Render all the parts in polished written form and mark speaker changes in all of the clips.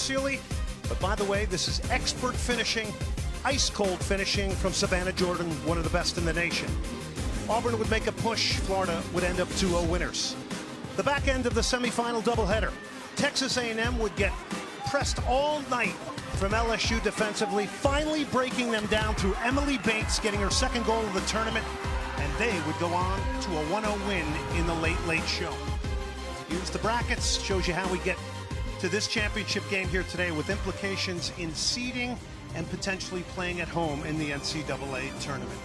Speaker 1: Sealy. But by the way, this is expert finishing, ice-cold finishing from Savannah Jordan, one of the best in the nation. Auburn would make a push. Florida would end up 2-0 winners. The back end of the semifinal doubleheader. Texas A&M would get pressed all night from LSU defensively, finally breaking them down through Emily Bates getting her second goal of the tournament, and they would go on to a 1-0 win in the late show. Here's the brackets, shows you how we get to this championship game here today with implications in seeding and potentially playing at home in the NCAA tournament.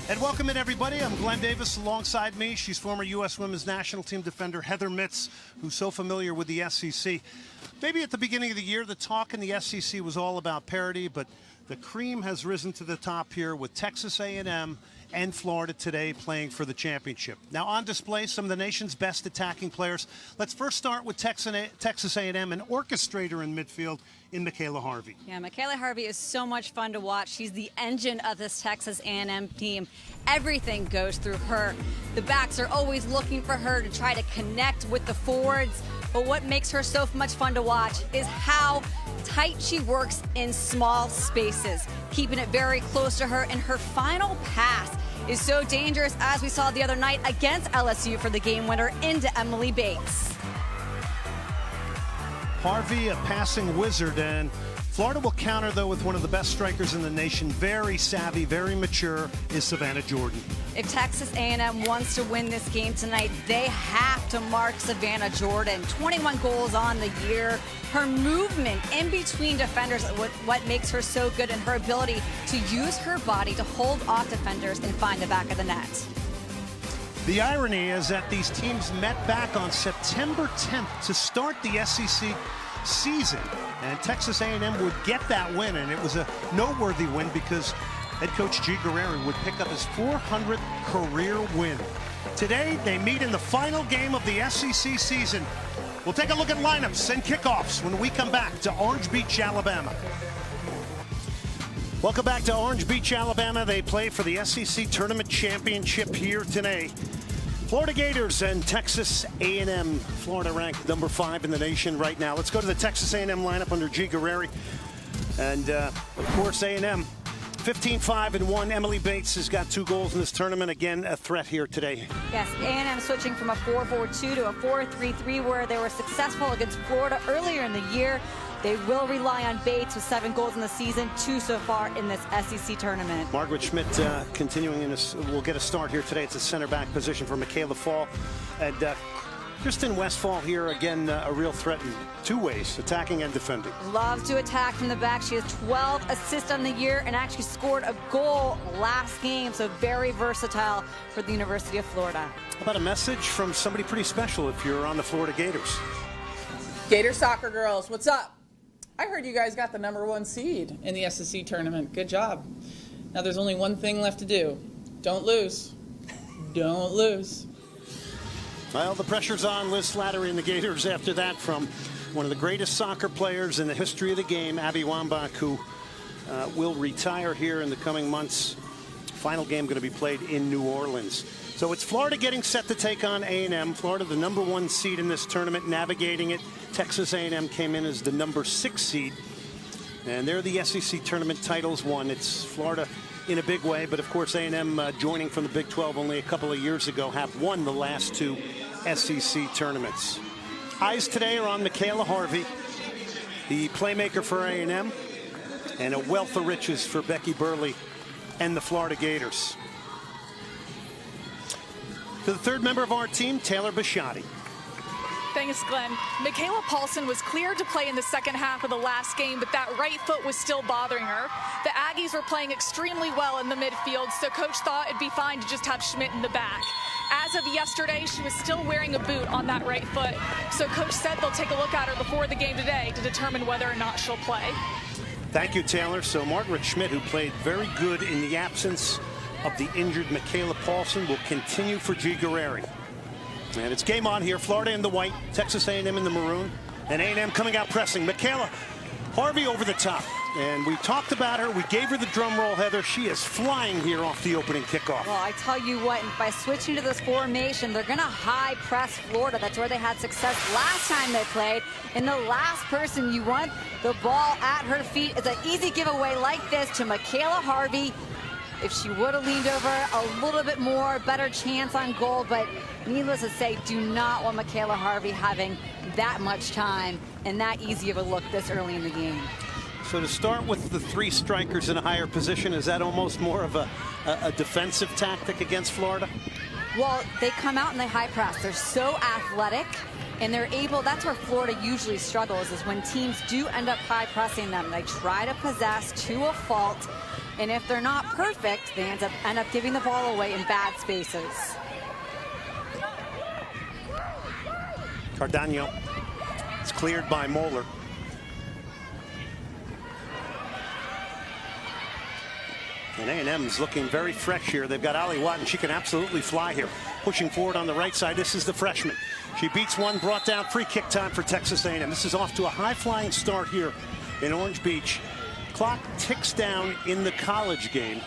Speaker 1: And welcome in, everybody. I'm Glenn Davis. Alongside me, she's former U.S. Women's National Team defender Heather Mitts, who's so familiar with the SEC. Maybe at the beginning of the year, the talk in the SEC was all about parity, but the cream has risen to the top here with Texas A&M and Florida today playing for the championship. Now on display, some of the nation's best attacking players. Let's first start with Texas A&M, an orchestrator in midfield in Michaela Harvey.
Speaker 2: Yeah, Michaela Harvey is so much fun to watch. She's the engine of this Texas A&M team. Everything goes through her. The backs are always looking for her to try to connect with the forwards. But what makes her so much fun to watch is how tight she works in small spaces, keeping it very close to her. And her final pass is so dangerous, as we saw the other night against LSU for the game winner into Emily Bates.
Speaker 1: Harvey, a passing wizard, and Florida will counter, though, with one of the best strikers in the nation. Very savvy, very mature, is Savannah Jordan.
Speaker 2: If Texas A&M wants to win this game tonight, they have to mark Savannah Jordan. 21 goals on the year. Her movement in between defenders, what makes her so good, and her ability to use her body to hold off defenders and find the back of the net.
Speaker 1: The irony is that these teams met back on September 10th to start the SEC season, and Texas A&M would get that win, and it was a noteworthy win because head coach G. Guerrero would pick up his 400th career win. Today, they meet in the final game of the SEC season. We'll take a look at lineups and kickoffs when we come back to Orange Beach, Alabama. Welcome back to Orange Beach, Alabama. They play for the SEC Tournament Championship here today. Florida Gators and Texas A&M. Florida ranked number 5 in the nation right now. Let's go to the Texas A&M lineup under G. Guerrero. And, of course, A&M 15-5-1. Emily Bates has got 2 goals in this tournament. Again, a threat here today.
Speaker 2: Yes, A&M switching from a 4-4-2 to a 4-3-3, where they were successful against Florida earlier in the year. They will rely on Bates with 7 goals in the season, 2 so far in this SEC tournament.
Speaker 1: Margaret Schmidt continuing in this. We'll get a start here today. It's a center back position for Michaela Fall. And Kristen Westphal here, again, a real threat in 2 ways, attacking and defending.
Speaker 2: Loves to attack from the back. She has 12 assists on the year and actually scored a goal last game, so very versatile for the University of Florida.
Speaker 1: How about a message from somebody pretty special if you're on the Florida Gators?
Speaker 3: Gator soccer girls, what's up? I heard you guys got the #1 seed in the SEC tournament. Good job. Now there's only one thing left to do. Don't lose. Don't lose.
Speaker 1: Well, the pressure's on Liz Slattery and the Gators after that from one of the greatest soccer players in the history of the game, Abby Wambach, who will retire here in the coming months. Final game going to be played in New Orleans. So it's Florida getting set to take on A&M. Florida, the #1 seed in this tournament, navigating it. Texas A&M came in as the #6 seed. And they're the SEC tournament titles won. It's Florida in a big way, but of course A&M joining from the Big 12 only a couple of years ago have won the last 2 SEC tournaments. Eyes today are on Michaela Harvey, the playmaker for A&M, and a wealth of riches for Becky Burley and the Florida Gators. To the third member of our team, Taylor Bisciotti.
Speaker 4: Thanks, Glenn. Michaela Paulson was cleared to play in the second half of the last game, but that right foot was still bothering her. The Aggies were playing extremely well in the midfield, so coach thought it'd be fine to just have Schmidt in the back. As of yesterday, she was still wearing a boot on that right foot, so coach said they'll take a look at her before the game today to determine whether or not she'll play.
Speaker 1: Thank you, Taylor. So Margaret Schmidt, who played very good in the absence of the injured Michaela Paulson, will continue for G. Guerrero. And it's game on here. Florida in the white, Texas A&M in the maroon, and A&M coming out pressing. Michaela Harvey over the top. And we talked about her. We gave her the drum roll, Heather. She is flying here off the opening kickoff.
Speaker 2: Well, I tell you what, by switching to this formation, they're going to high press Florida. That's where they had success last time they played. And the last person you want the ball at her feet is an easy giveaway like this to Michaela Harvey. If she would have leaned over a little bit more, better chance on goal. But needless to say, do not want Michaela Harvey having that much time and that easy of a look this early in the game.
Speaker 1: So to start with the 3 strikers in a higher position, is that almost more of a defensive tactic against Florida?
Speaker 2: Well, they come out and they high press. They're so athletic, and they're able, that's where Florida usually struggles, is when teams do end up high pressing them. They try to possess to a fault, and if they're not perfect, they end up giving the ball away in bad spaces.
Speaker 1: Cardano. It's cleared by Moeller. And A&M's looking very fresh here. They've got Ali Watt, and she can absolutely fly here. Pushing forward on the right side, this is the freshman. She beats one, brought down, free kick time for Texas A&M. This is off to a high-flying start here in Orange Beach. Clock ticks down in the college game.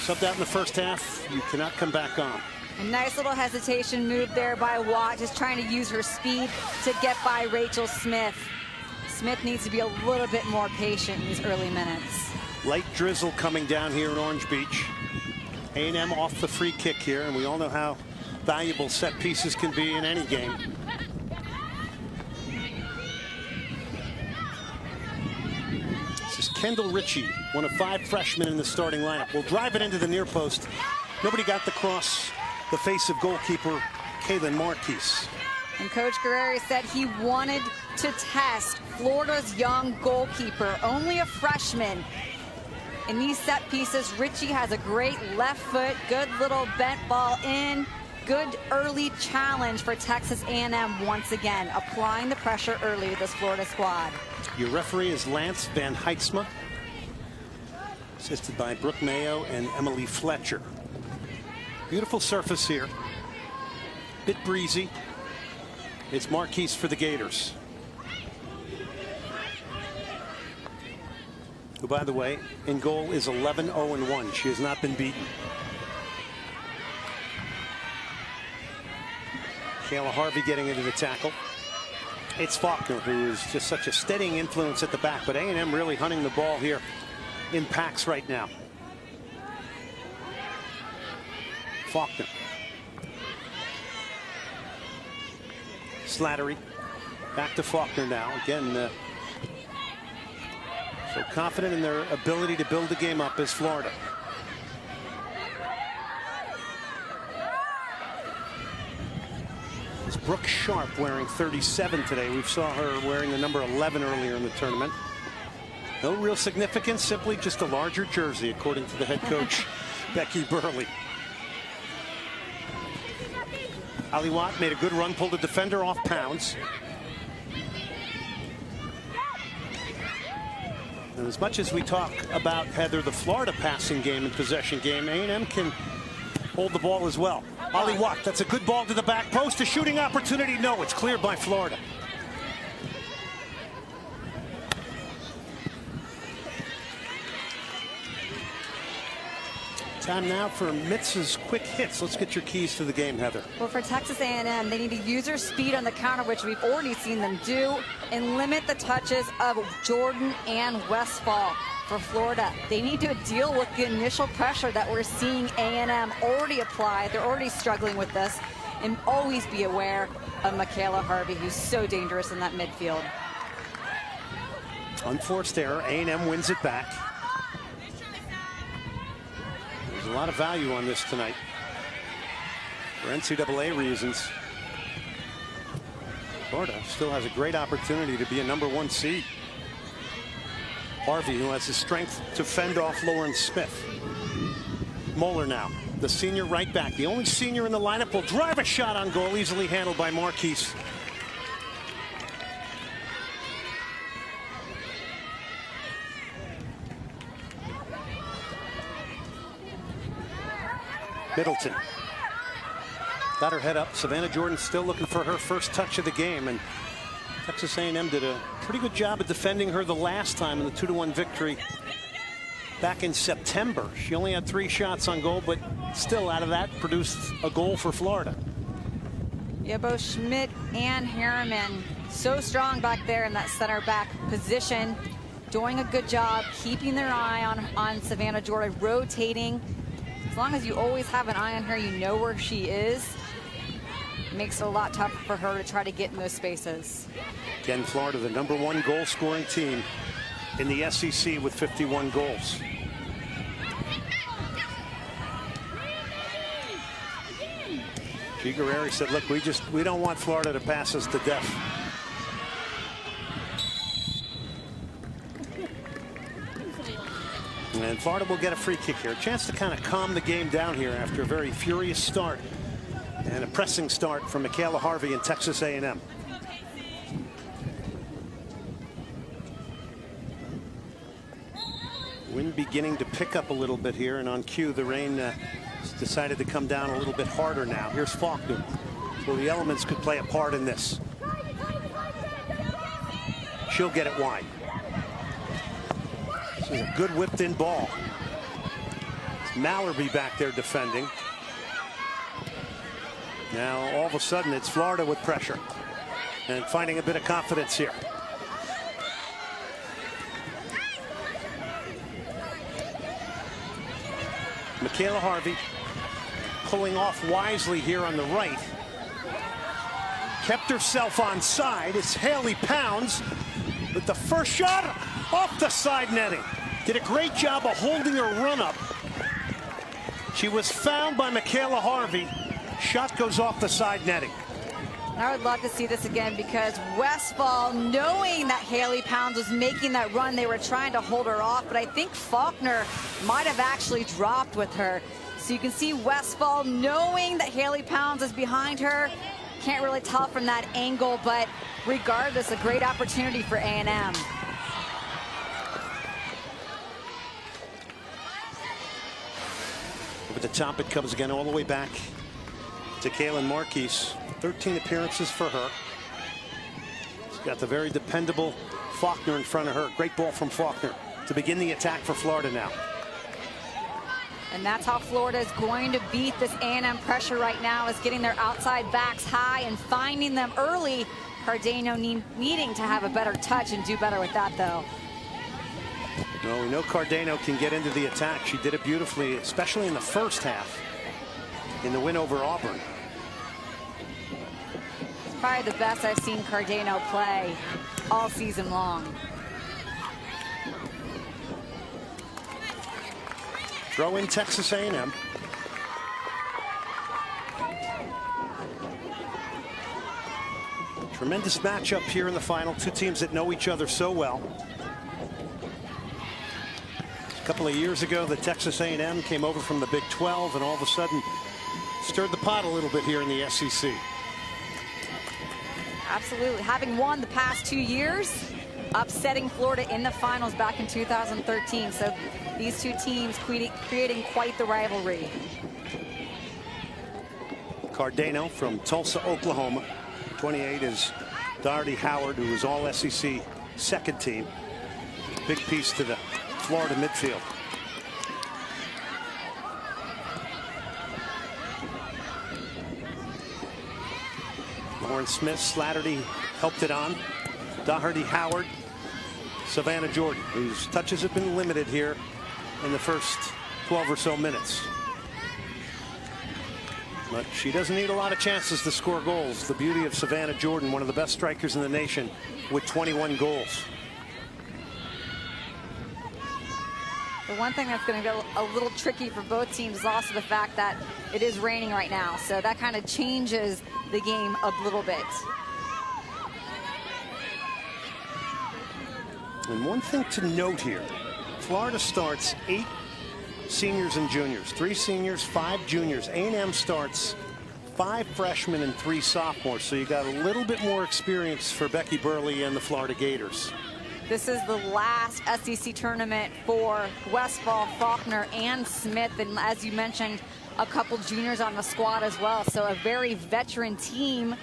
Speaker 1: Subbed out in the first half, you cannot come back on.
Speaker 2: A nice little hesitation move there by Watt, just trying to use her speed to get by Rachel Smith. Smith needs to be a little bit more patient in these early minutes.
Speaker 1: Light drizzle coming down here in Orange Beach. A&M off the free kick here, and we all know how valuable set pieces can be in any game. This is Kendall Ritchie, one of 5 freshmen in the starting lineup. Will drive it into the near post. Nobody got the cross. The face of goalkeeper Kaylin Marquise.
Speaker 2: And Coach Guerreri said he wanted to test Florida's young goalkeeper, only a freshman. In these set pieces, Ritchie has a great left foot, good little bent ball in, good early challenge for Texas A&M once again, applying the pressure early to this Florida squad.
Speaker 1: Your referee is Lance Van Heidsma, assisted by Brooke Mayo and Emily Fletcher. Beautiful surface here, bit breezy. It's Marquise for the Gators, who, by the way, in goal is 11-0-1. She has not been beaten. Kayla Harvey getting into the tackle. It's Faulkner, who is just such a steadying influence at the back, but A&M really hunting the ball here in packs right now. Faulkner. Slattery. Back to Faulkner now. Again, so confident in their ability to build the game up is Florida. It's Brooke Sharp wearing 37 today. We saw her wearing the number 11 earlier in the tournament. No real significance, simply just a larger jersey, according to the head coach, Becky Burley. Ali Watt made a good run, pulled a defender off Pounds. And as much as we talk about, Heather, the Florida passing game and possession game, A&M can hold the ball as well. Ali Watt, that's a good ball to the back post. A shooting opportunity. No, it's cleared by Florida. Time now for Mitz's quick hits. Let's get your keys to the game, Heather.
Speaker 2: Well, for Texas A&M, they need to use their speed on the counter, which we've already seen them do, and limit the touches of Jordan and Westfall. For Florida, they need to deal with the initial pressure that we're seeing A&M already apply. They're already struggling with this, and always be aware of Michaela Harvey, who's so dangerous in that midfield.
Speaker 1: Unforced error. A&M wins it back. There's a lot of value on this tonight for NCAA reasons. Florida still has a great opportunity to be a #1 seed. Harvey, who has the strength to fend off Lauren Smith. Moeller now, the senior right back. The only senior in the lineup, will drive a shot on goal, easily handled by Marquise. Middleton got her head up. Savannah Jordan still looking for her first touch of the game, and Texas A&M did a pretty good job of defending her the last time in the 2-1 victory back in September. She only had 3 shots on goal, but still out of that produced a goal for Florida.
Speaker 2: Yeah, both Schmidt and Harriman so strong back there in that center back position, doing a good job keeping their eye on Savannah Jordan, rotating. As long as you always have an eye on her, you know where she is. It makes it a lot tougher for her to try to get in those spaces.
Speaker 1: Again, Florida, the #1 goal-scoring team in the SEC with 51 goals. G. Guerreri said, look, we don't want Florida to pass us to death. And Florida will get a free kick here. A chance to kind of calm the game down here after a very furious start and a pressing start from Michaela Harvey and Texas A&M. Wind beginning to pick up a little bit here, and on cue the rain decided to come down a little bit harder now. Here's Faulkner. So the elements could play a part in this. She'll get it wide. This is a good whipped in ball. It's Mallerby back there defending. Now all of a sudden it's Florida with pressure and finding a bit of confidence here. Michaela Harvey pulling off wisely here on the right. Kept herself on side. It's Haley Pounds with the first shot off the side netting. Did a great job of holding her run up. She was found by Michaela Harvey. Shot goes off the side netting.
Speaker 2: I would love to see this again because Westphal, knowing that Haley Pounds was making that run, they were trying to hold her off, but I think Faulkner might have actually dropped with her. So you can see Westphal knowing that Haley Pounds is behind her. Can't really tell from that angle, but regardless, a great opportunity for A&M.
Speaker 1: Over the top it comes again all the way back to Kaylin Marquis. 13 appearances for her. She's got the very dependable Faulkner in front of her. Great ball from Faulkner to begin the attack for Florida now.
Speaker 2: And that's how Florida is going to beat this A&M pressure right now, is getting their outside backs high and finding them early. Cardenio needing to have a better touch and do better with that, though.
Speaker 1: Well, we know Cardenio can get into the attack. She did it beautifully, especially in the first half in the win over Auburn.
Speaker 2: Probably the best I've seen Cardenio play all season long.
Speaker 1: Throw in Texas A&M. Tremendous matchup here in the final. Two teams that know each other so well. A couple of years ago, the Texas A&M came over from the Big 12 and all of a sudden stirred the pot a little bit here in the SEC.
Speaker 2: Absolutely. Having won the past 2 years, upsetting Florida in the finals back in 2013. So these two teams creating quite the rivalry.
Speaker 1: Cardenio from Tulsa, Oklahoma. 28 is Doherty Howard, who was all SEC second team. Big piece to the Florida midfield. Lauren Smith, Slattery helped it on. Doherty Howard, Savannah Jordan, whose touches have been limited here in the first 12 or so minutes. But she doesn't need a lot of chances to score goals. The beauty of Savannah Jordan, one of the best strikers in the nation with 21 goals.
Speaker 2: The one thing that's going to go a little tricky for both teams is also the fact that it is raining right now. So that kind of changes the game a little bit.
Speaker 1: And one thing to note here, Florida starts 8 seniors and juniors, 3 seniors, 5 juniors. A&M starts 5 freshmen and 3 sophomores. So you got a little bit more experience for Becky Burley and the Florida Gators.
Speaker 2: This is the last SEC tournament for Westphal, Faulkner, and Smith. And as you mentioned, a couple juniors on the squad as well. So a very veteran team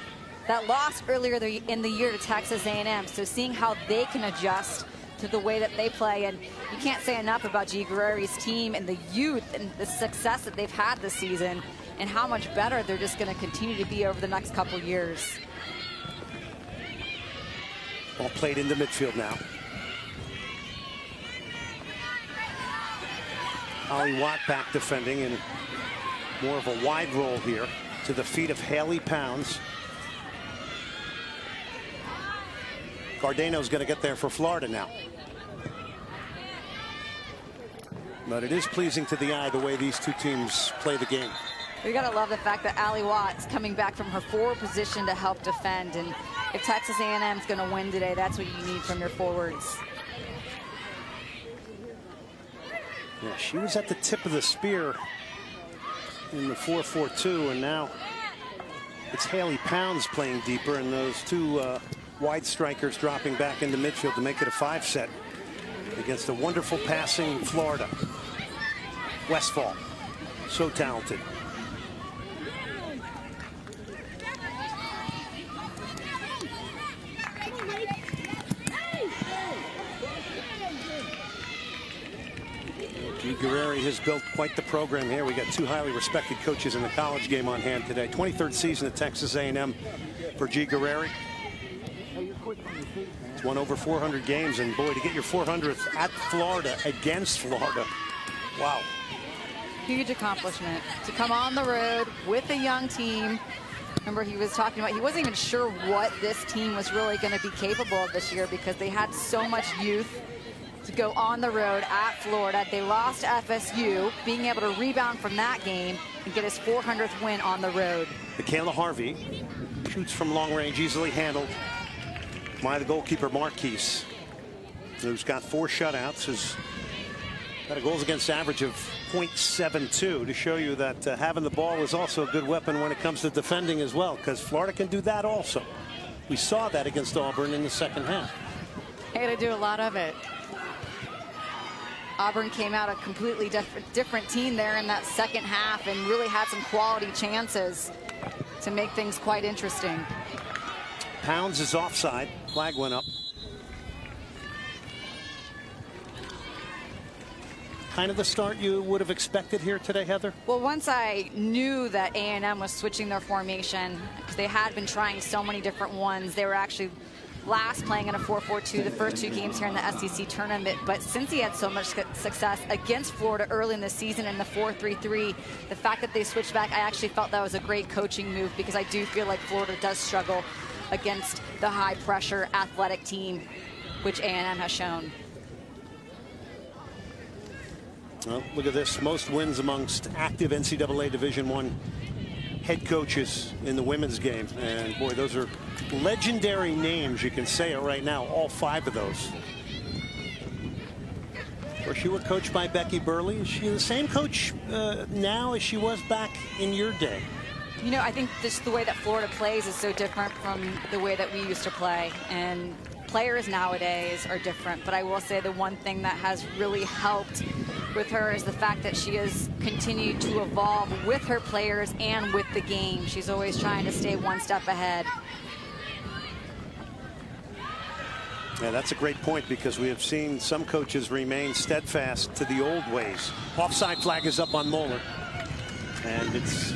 Speaker 2: that lost earlier in the year to Texas A&M. So seeing how they can adjust to the way that they play. And you can't say enough about G. Guerreri's team and the youth and the success that they've had this season and how much better they're just going to continue to be over the next couple years.
Speaker 1: Ball played into midfield now. Holly Watt back defending in more of a wide roll here to the feet of Haley Pounds. Gardeno's going to get there for Florida now. But it is pleasing to the eye the way these two teams play the game.
Speaker 2: We got to love the fact that Allie Watt's coming back from her forward position to help defend. And if Texas A&M's going to win today, that's what you need from your forwards.
Speaker 1: Yeah, she was at the tip of the spear in the 4-4-2, and now it's Haley Pounds playing deeper, and those two wide strikers dropping back into midfield to make it a 5-set against a wonderful passing Florida. Westfall, so talented. G. Guerreri has built quite the program here. We got two highly respected coaches in the college game on hand today. 23rd season at Texas A&M for G. Guerreri. He's won over 400 games, and boy, to get your 400th at Florida against Florida, wow.
Speaker 2: Huge accomplishment to come on the road with a young team. Remember, he was talking about he wasn't even sure what this team was really going to be capable of this year because they had so much youth to go on the road at Florida. They lost to FSU, being able to rebound from that game and get his 400th win on the road.
Speaker 1: Michaela Harvey shoots from long range, easily handled by the goalkeeper Marquise, who's got 4 shutouts, has got a goals against average of .72 to show you that having the ball is also a good weapon when it comes to defending as well, because Florida can do that also. We saw that against Auburn in the second half.
Speaker 2: They had to do a lot of it. Auburn came out a completely different team there in that second half and really had some quality chances to make things quite interesting.
Speaker 1: Pounds is offside. Flag went up. Kind of the start you would have expected here today, Heather?
Speaker 2: Well, once I knew that A&M was switching their formation, because they had been trying so many different ones, they were actually last playing in a 4-4-2 the first 2 games here in the SEC tournament. But since he had so much success against Florida early in the season in the 4-3-3, the fact that they switched back, I actually felt that was a great coaching move, because I do feel like Florida does struggle against the high pressure athletic team, which A&M has shown.
Speaker 1: Well, look at this. Most wins amongst active NCAA Division I head coaches in the women's game. And boy, those are legendary names. You can say it right now, all 5 of those. Of course, you were coached by Becky Burley. Is she the same coach now as she was back in your day?
Speaker 2: You know, I think just the way that Florida plays is so different from the way that we used to play. And players nowadays are different. But I will say the one thing that has really helped with her is the fact that she has continued to evolve with her players and with the game. She's always trying to stay one step ahead.
Speaker 1: Yeah, that's a great point, because we have seen some coaches remain steadfast to the old ways. Offside flag is up on Moeller. And it's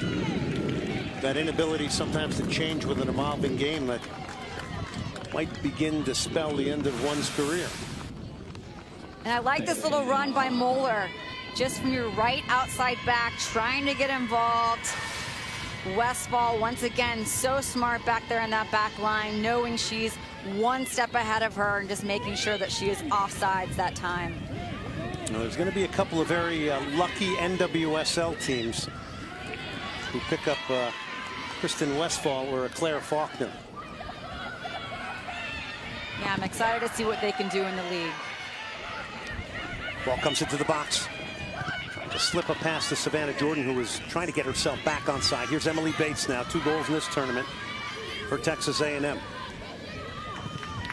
Speaker 1: that inability sometimes to change with an evolving game that might begin to spell the end of one's career.
Speaker 2: And I like this little run by Moeller, just from your right outside back, trying to get involved. Westfall, once again, so smart back there in that back line, knowing she's one step ahead of her and just making sure that she is offsides that time.
Speaker 1: Well, there's going to be a couple of very lucky NWSL teams who pick up Kristen Westfall or Claire Faulkner.
Speaker 2: Yeah, I'm excited to see what they can do in the league.
Speaker 1: Ball comes into the box. Trying to slip a pass to Savannah Jordan, who was trying to get herself back on side. Here's Emily Bates now, 2 goals in this tournament for Texas A&M.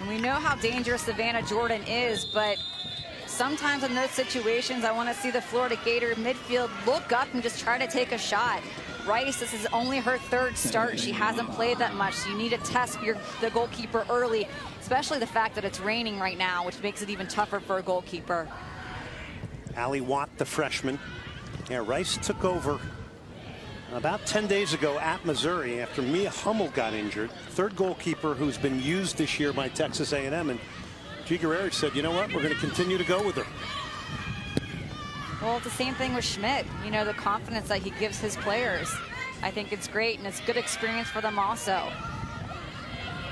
Speaker 2: And we know how dangerous Savannah Jordan is, but sometimes in those situations, I want to see the Florida Gator midfield look up and just try to take a shot. Rice, this is only her third start. She hasn't played that much. So you need to test the goalkeeper early, especially the fact that it's raining right now, which makes it even tougher for a goalkeeper.
Speaker 1: Allie Watt, the freshman. Yeah, Rice took over about 10 days ago at Missouri after Mia Hummel got injured. Third goalkeeper who's been used this year by Texas A&M. And G. Guerrero said, you know what, we're going to continue to go with her.
Speaker 2: Well, it's the same thing with Schmidt. You know, the confidence that he gives his players. I think it's great, and it's good experience for them also.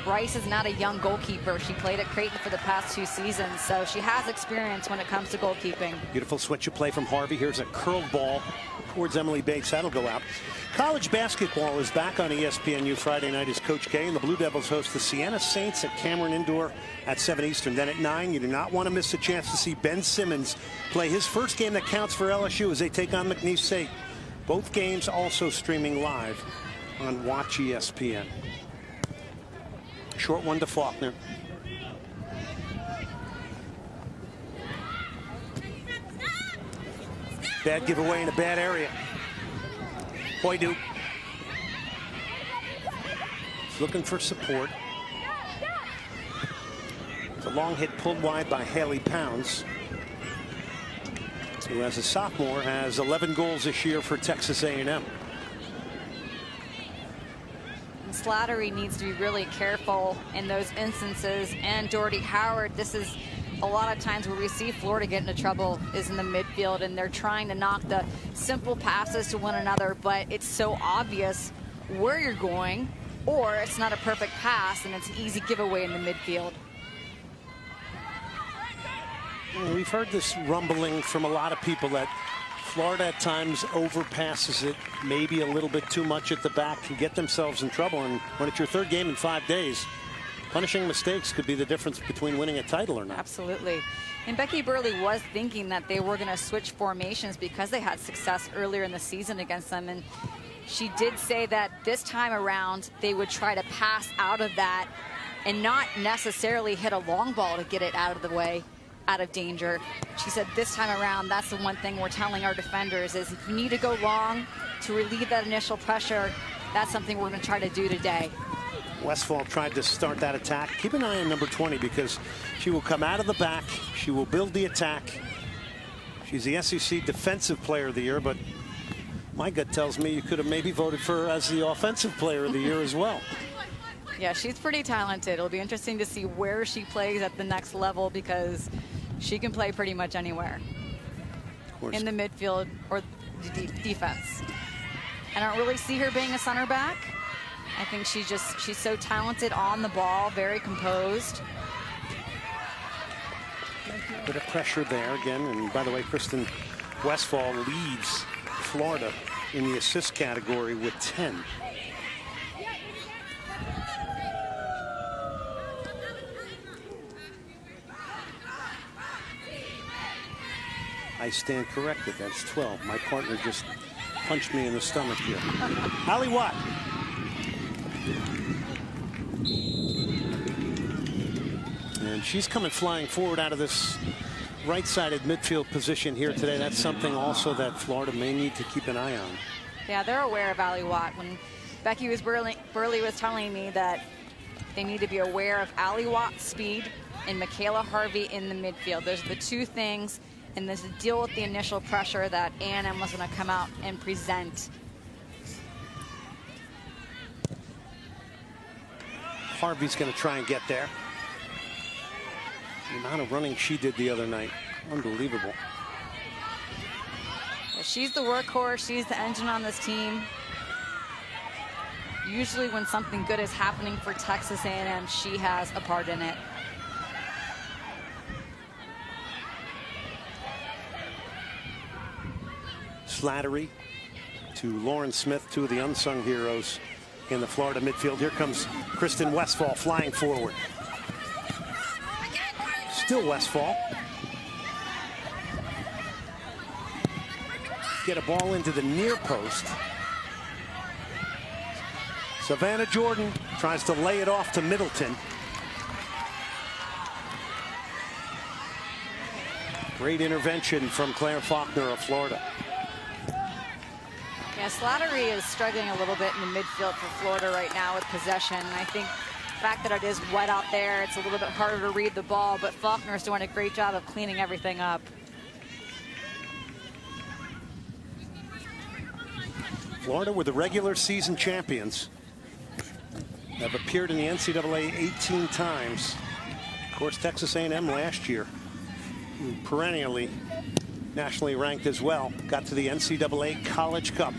Speaker 2: Rice is not a young goalkeeper. She played at Creighton for the past 2 seasons, so she has experience when it comes to goalkeeping.
Speaker 1: Beautiful switch of play from Harvey. Here's a curled ball towards Emily Bates. That'll go out. College basketball is back on ESPNU Friday night as Coach K and the Blue Devils host the Siena Saints at Cameron Indoor at 7 Eastern. Then at 9, you do not want to miss a chance to see Ben Simmons play his first game that counts for LSU as they take on McNeese State. Both games also streaming live on Watch ESPN. Short one to Faulkner. Bad giveaway in a bad area. Hoydu looking for support. It's a long hit pulled wide by Haley Pounds, who as a sophomore has 11 goals this year for Texas A&M.
Speaker 2: Slattery needs to be really careful in those instances, and Doherty Howard, this is a lot of times where we see Florida get into trouble is in the midfield, and they're trying to knock the simple passes to one another, but it's so obvious where you're going, or it's not a perfect pass and it's an easy giveaway in the midfield.
Speaker 1: We've heard this rumbling from a lot of people that Florida at times overpasses it maybe a little bit too much at the back, can get themselves in trouble, and when it's your third game in 5 days, punishing mistakes could be the difference between winning a title or not.
Speaker 2: Absolutely. And Becky Burley was thinking that they were going to switch formations because they had success earlier in the season against them, and she did say that this time around they would try to pass out of that and not necessarily hit a long ball to get it out of the way, out of danger. She said this time around, that's the one thing we're telling our defenders is if you need to go long to relieve that initial pressure, that's something we're going to try to do today.
Speaker 1: Westphal tried to start that attack. Keep an eye on number 20 because she will come out of the back. She will build the attack. She's the SEC Defensive Player of the Year, but my gut tells me you could have maybe voted for her as the Offensive Player of the Year as well.
Speaker 2: Yeah, she's pretty talented. It'll be interesting to see where she plays at the next level because she can play pretty much anywhere in the midfield or defense. I don't really see her being a center back. I think she's so talented on the ball, very composed.
Speaker 1: Bit of pressure there again, and by the way, Kristen Westphal leads Florida in the assist category with 10. I stand corrected. That's 12. My partner just punched me in the stomach here. Allie Watt. And she's coming flying forward out of this right-sided midfield position here today. That's something also that Florida may need to keep an eye on.
Speaker 2: Yeah, they're aware of Allie Watt. When Becky Burley was telling me that they need to be aware of Allie Watt's speed and Michaela Harvey in the midfield. Those are the two things. And there's to deal with the initial pressure that A&M was going to come out and present.
Speaker 1: Harvey's going to try and get there. The amount of running she did the other night, unbelievable.
Speaker 2: Well, she's the workhorse. She's the engine on this team. Usually when something good is happening for Texas A&M, she has a part in it.
Speaker 1: Slattery to Lauren Smith, two of the unsung heroes in the Florida midfield. Here comes Kristen Westphal flying forward. Still Westphal. Get a ball into the near post. Savannah Jordan tries to lay it off to Middleton. Great intervention from Claire Faulkner of Florida.
Speaker 2: Yeah, Slattery is struggling a little bit in the midfield for Florida right now with possession. I think the fact that it is wet out there, it's a little bit harder to read the ball, but Faulkner's doing a great job of cleaning everything up.
Speaker 1: Florida were the regular season champions. Have appeared in the NCAA 18 times. Of course, Texas A&M last year, perennially nationally ranked as well, got to the NCAA College Cup.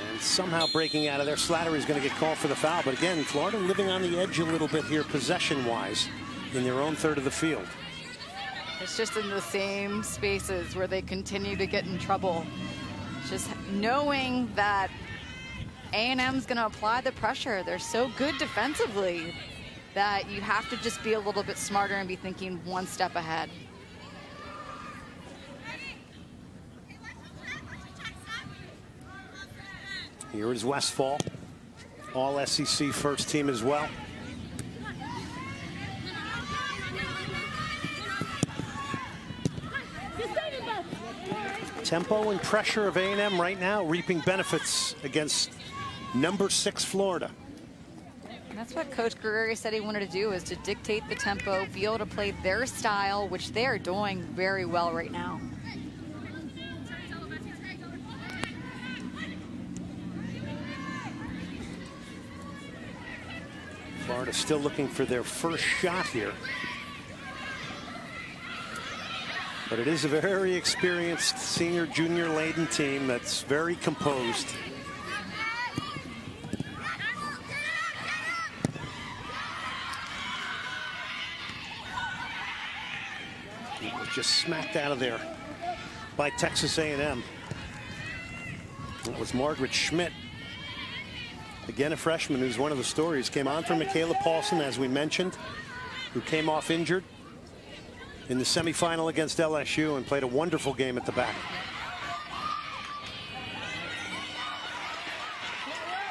Speaker 1: And somehow breaking out of there. Slattery's going to get called for the foul, but again, Florida living on the edge a little bit here possession-wise in their own third of the field.
Speaker 2: It's just in the same spaces where they continue to get in trouble. Just knowing that A&M's going to apply the pressure. They're so good defensively that you have to just be a little bit smarter and be thinking one step ahead.
Speaker 1: Here is Westfall, all SEC first team as well. Tempo and pressure of A&M right now reaping benefits against number 6 Florida.
Speaker 2: And that's what Coach Guerrero said he wanted to do, is to dictate the tempo, be able to play their style, which they are doing very well right now.
Speaker 1: Florida still looking for their first shot here. But it is a very experienced senior, junior laden team that's very composed. He was just smacked out of there by Texas A&M. It was Margaret Schmidt, again a freshman who's one of the stories. Came on for Michaela Paulson, as we mentioned, who came off injured in the semifinal against LSU and played a wonderful game at the back.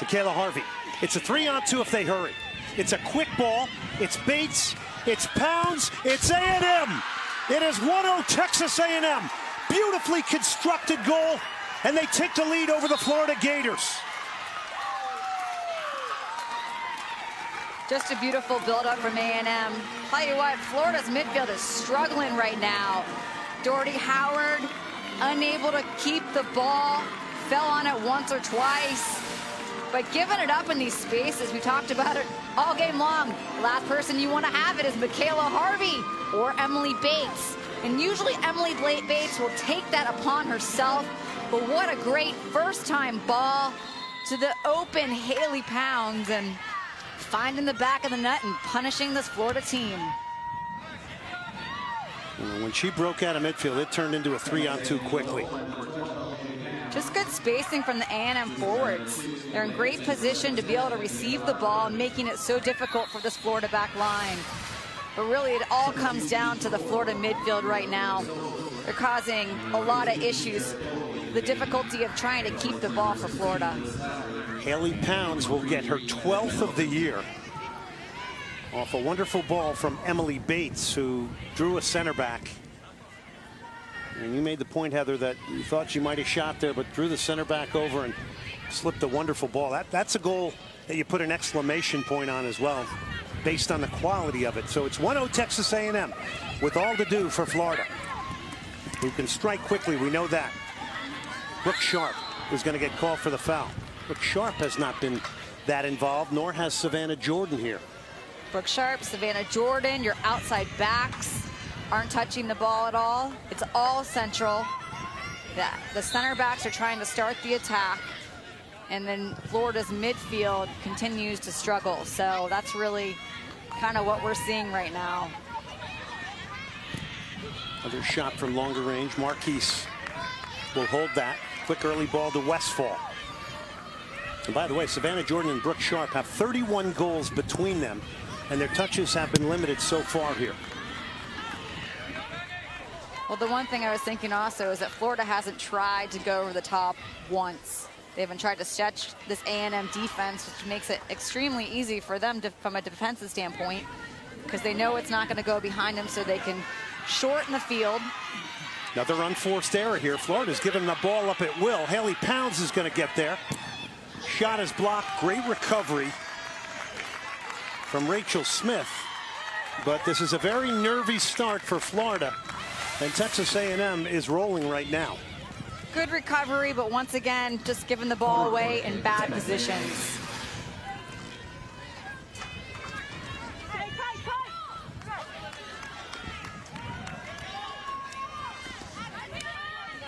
Speaker 1: Michaela Harvey. It's a 3-on-2 if they hurry. It's a quick ball. It's Bates. It's Pounds. It's A&M. It is 1-0 Texas A&M. Beautifully constructed goal, and they take the lead over the Florida Gators.
Speaker 2: Just a beautiful build-up from A&M. Tell you what, Florida's midfield is struggling right now. Doherty Howard, unable to keep the ball, fell on it once or twice. But giving it up in these spaces, we talked about it all game long. Last person you want to have it is Michaela Harvey or Emily Bates. And usually Emily Bates will take that upon herself. But what a great first-time ball to the open Haley Pounds, and finding the back of the net and punishing this Florida team.
Speaker 1: When she broke out of midfield, it turned into a 3-on-2 quickly.
Speaker 2: Just good spacing from the A&M forwards. They're in great position to be able to receive the ball, making it so difficult for this Florida back line. But really, it all comes down to the Florida midfield right now. They're causing a lot of issues. The difficulty of trying to keep the ball for Florida.
Speaker 1: Haley Pounds will get her 12th of the year off a wonderful ball from Emily Bates, who drew a center back. And you made the point, Heather, that you thought she might have shot there, but drew the center back over and slipped a wonderful ball. That's a goal that you put an exclamation point on as well, based on the quality of it. So it's 1-0 Texas A&M with all to do for Florida, who can strike quickly. We know that. Brooke Sharp is going to get called for the foul. Brooke Sharp has not been that involved, nor has Savannah Jordan here.
Speaker 2: Brooke Sharp, Savannah Jordan, your outside backs aren't touching the ball at all. It's all central. The center backs are trying to start the attack, and then Florida's midfield continues to struggle. So that's really kind of what we're seeing right now.
Speaker 1: Another shot from longer range. Marquise will hold that. Quick early ball to Westfall. And by the way, Savannah Jordan and Brooke Sharp have 31 goals between them, and their touches have been limited so far here.
Speaker 2: Well, the one thing I was thinking also is that Florida hasn't tried to go over the top once. They haven't tried to stretch this A&M defense, which makes it extremely easy for them to, from a defensive standpoint. because they know it's not going to go behind them, so they can shorten the field.
Speaker 1: Another unforced error here. Florida's given the ball up at will. Haley Pounds is going to get there. Shot is blocked. Great recovery from Rachel Smith. But this is a very nervy start for Florida. And Texas A&M is rolling right now.
Speaker 2: Good recovery, but once again, just giving the ball away in bad positions.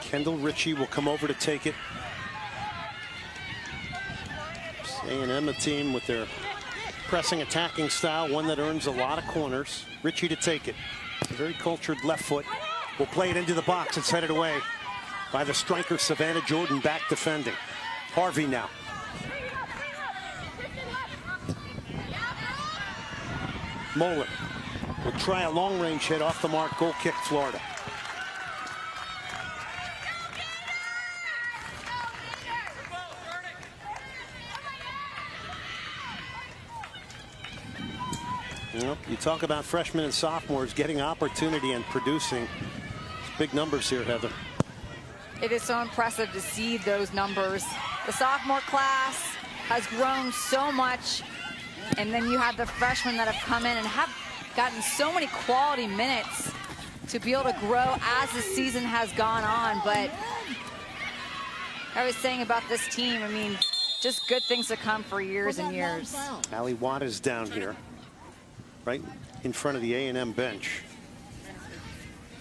Speaker 1: Kendall Ritchie will come over to take it. A&M, a team with their pressing attacking style, one that earns a lot of corners. Ritchie to take it. A very cultured left foot. Will play it into the box. It's headed away by the striker Savannah Jordan, back defending. Harvey now. Moeller will try a long range hit off the mark. Goal kick, Florida. You talk about freshmen and sophomores getting opportunity and producing. Big numbers here, Heather.
Speaker 2: It is so impressive to see those numbers. The sophomore class has grown so much, and then you have the freshmen that have come in and have gotten so many quality minutes to be able to grow as the season has gone on. But I was saying about this team, I mean, just good things to come for years and years.
Speaker 1: Allie Watt is down here, right in front of the A&M bench.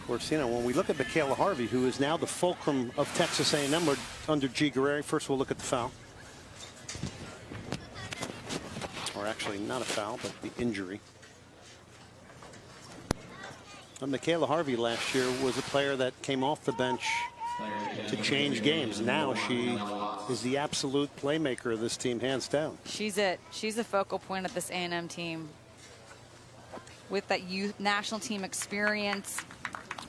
Speaker 1: Of course, you know, when we look at Michaela Harvey, who is now the fulcrum of Texas A&M under G. Guerreri, first we'll look at the foul. Or actually not a foul, but the injury. And Michaela Harvey last year was a player that came off the bench to change games. Now she is the absolute playmaker of this team, hands down.
Speaker 2: She's it. She's the focal point of this A&M team. With that youth national team experience,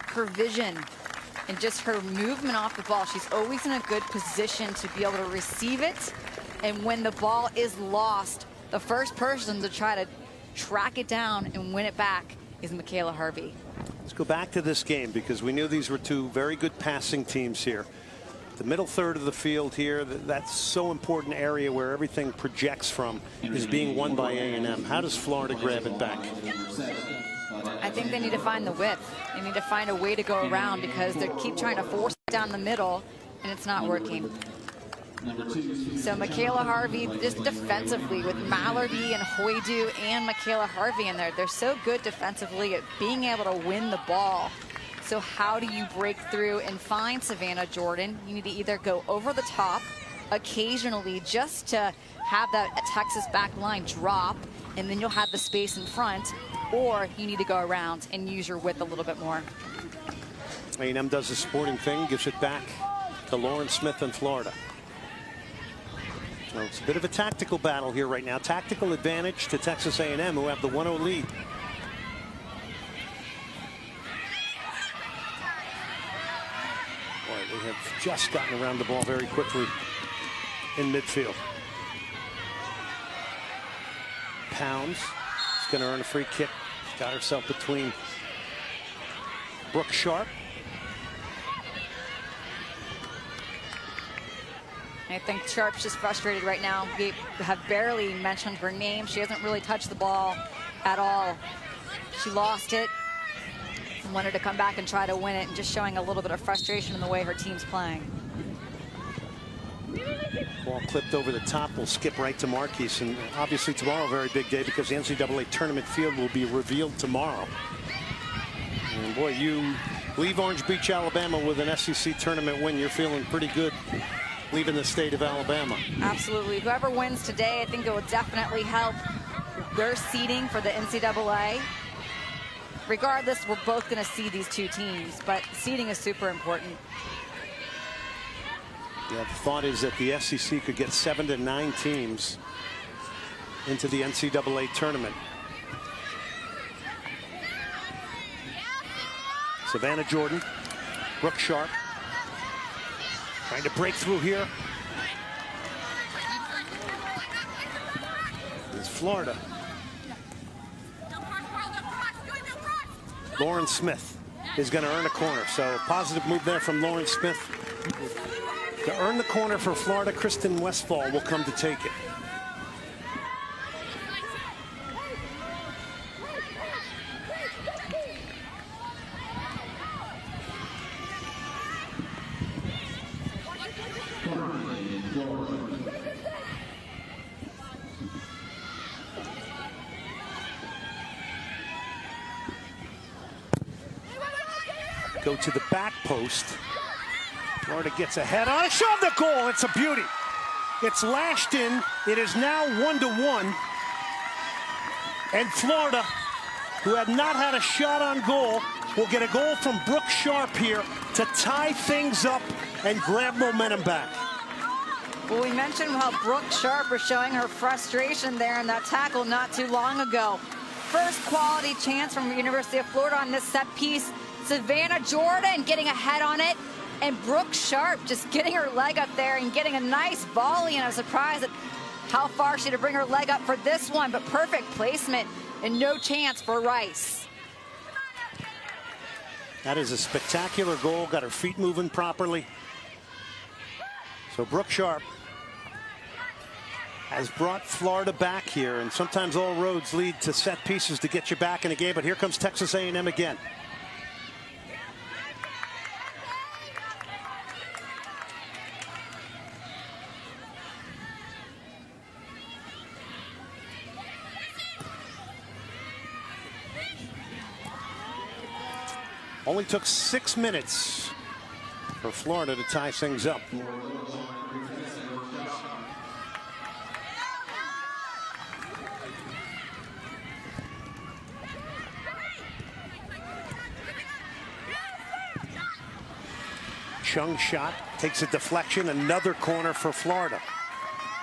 Speaker 2: her vision, and just her movement off the ball. She's always in a good position to be able to receive it. And when the ball is lost, the first person to try to track it down and win it back is Michaela Harvey.
Speaker 1: Let's go back to this game because we knew these were two very good passing teams here. The middle third of the field here, that's so important area where everything projects from, is being won by A&M. How does Florida grab it back?
Speaker 2: I think they need to find the width. They need to find a way to go around because they keep trying to force it down the middle, and it's not working. So Michaela Harvey, just defensively with Mallarby and Hoydu and Michaela Harvey in there, they're so good defensively at being able to win the ball. So how do you break through and find Savannah Jordan? You need to either go over the top occasionally just to have that Texas back line drop, and then you'll have the space in front, or you need to go around and use your width a little bit more.
Speaker 1: A&M does a sporting thing, gives it back to Lauren Smith in Florida. So it's a bit of a tactical battle here right now. Tactical advantage to Texas A&M, who have the 1-0 lead. Boy, they have just gotten around the ball very quickly in midfield. Pounds is going to earn a free kick. She's got herself between Brooke Sharp.
Speaker 2: I think Sharp's just frustrated right now. We have barely mentioned her name. She hasn't really touched the ball at all. She lost it and wanted to come back and try to win it, and just showing a little bit of frustration in the way her team's playing.
Speaker 1: Ball clipped over the top will skip right to Marquise, and obviously tomorrow a very big day because the NCAA tournament field will be revealed tomorrow. And boy, you leave Orange Beach, Alabama with an SEC tournament win. You're feeling pretty good leaving the state of Alabama.
Speaker 2: Absolutely. Whoever wins today, I think it will definitely help their seeding for the NCAA. Regardless, we're both going to see these two teams, but seeding is super important.
Speaker 1: Yeah, the thought is that the SEC could get 7 to 9 teams into the NCAA tournament. Savannah Jordan, Brooke Sharp, trying to break through here. It's Florida. Lauren Smith is going to earn a corner. So positive move there from Lauren Smith. To earn the corner for Florida, Kristen Westphal will come to take it. Go to the back post. Florida gets ahead on it. Shove the goal. It's a beauty. It's lashed in. It is now 1-1. And Florida, who had not had a shot on goal, will get a goal from Brooke Sharp here to tie things up and grab momentum back.
Speaker 2: Well, we mentioned how Brooke Sharp was showing her frustration there in that tackle not too long ago. First quality chance from the University of Florida on this set piece. Savannah Jordan getting ahead on it, and Brooke Sharp just getting her leg up there and getting a nice volley, and I was surprised at how far she had to bring her leg up for this one, but perfect placement and no chance for Rice.
Speaker 1: That is a spectacular goal, got her feet moving properly. So Brooke Sharp has brought Florida back here, and sometimes all roads lead to set pieces to get you back in a game, but here comes Texas A&M again. Only took 6 minutes for Florida to tie things up. Chung shot takes a deflection, another corner for Florida.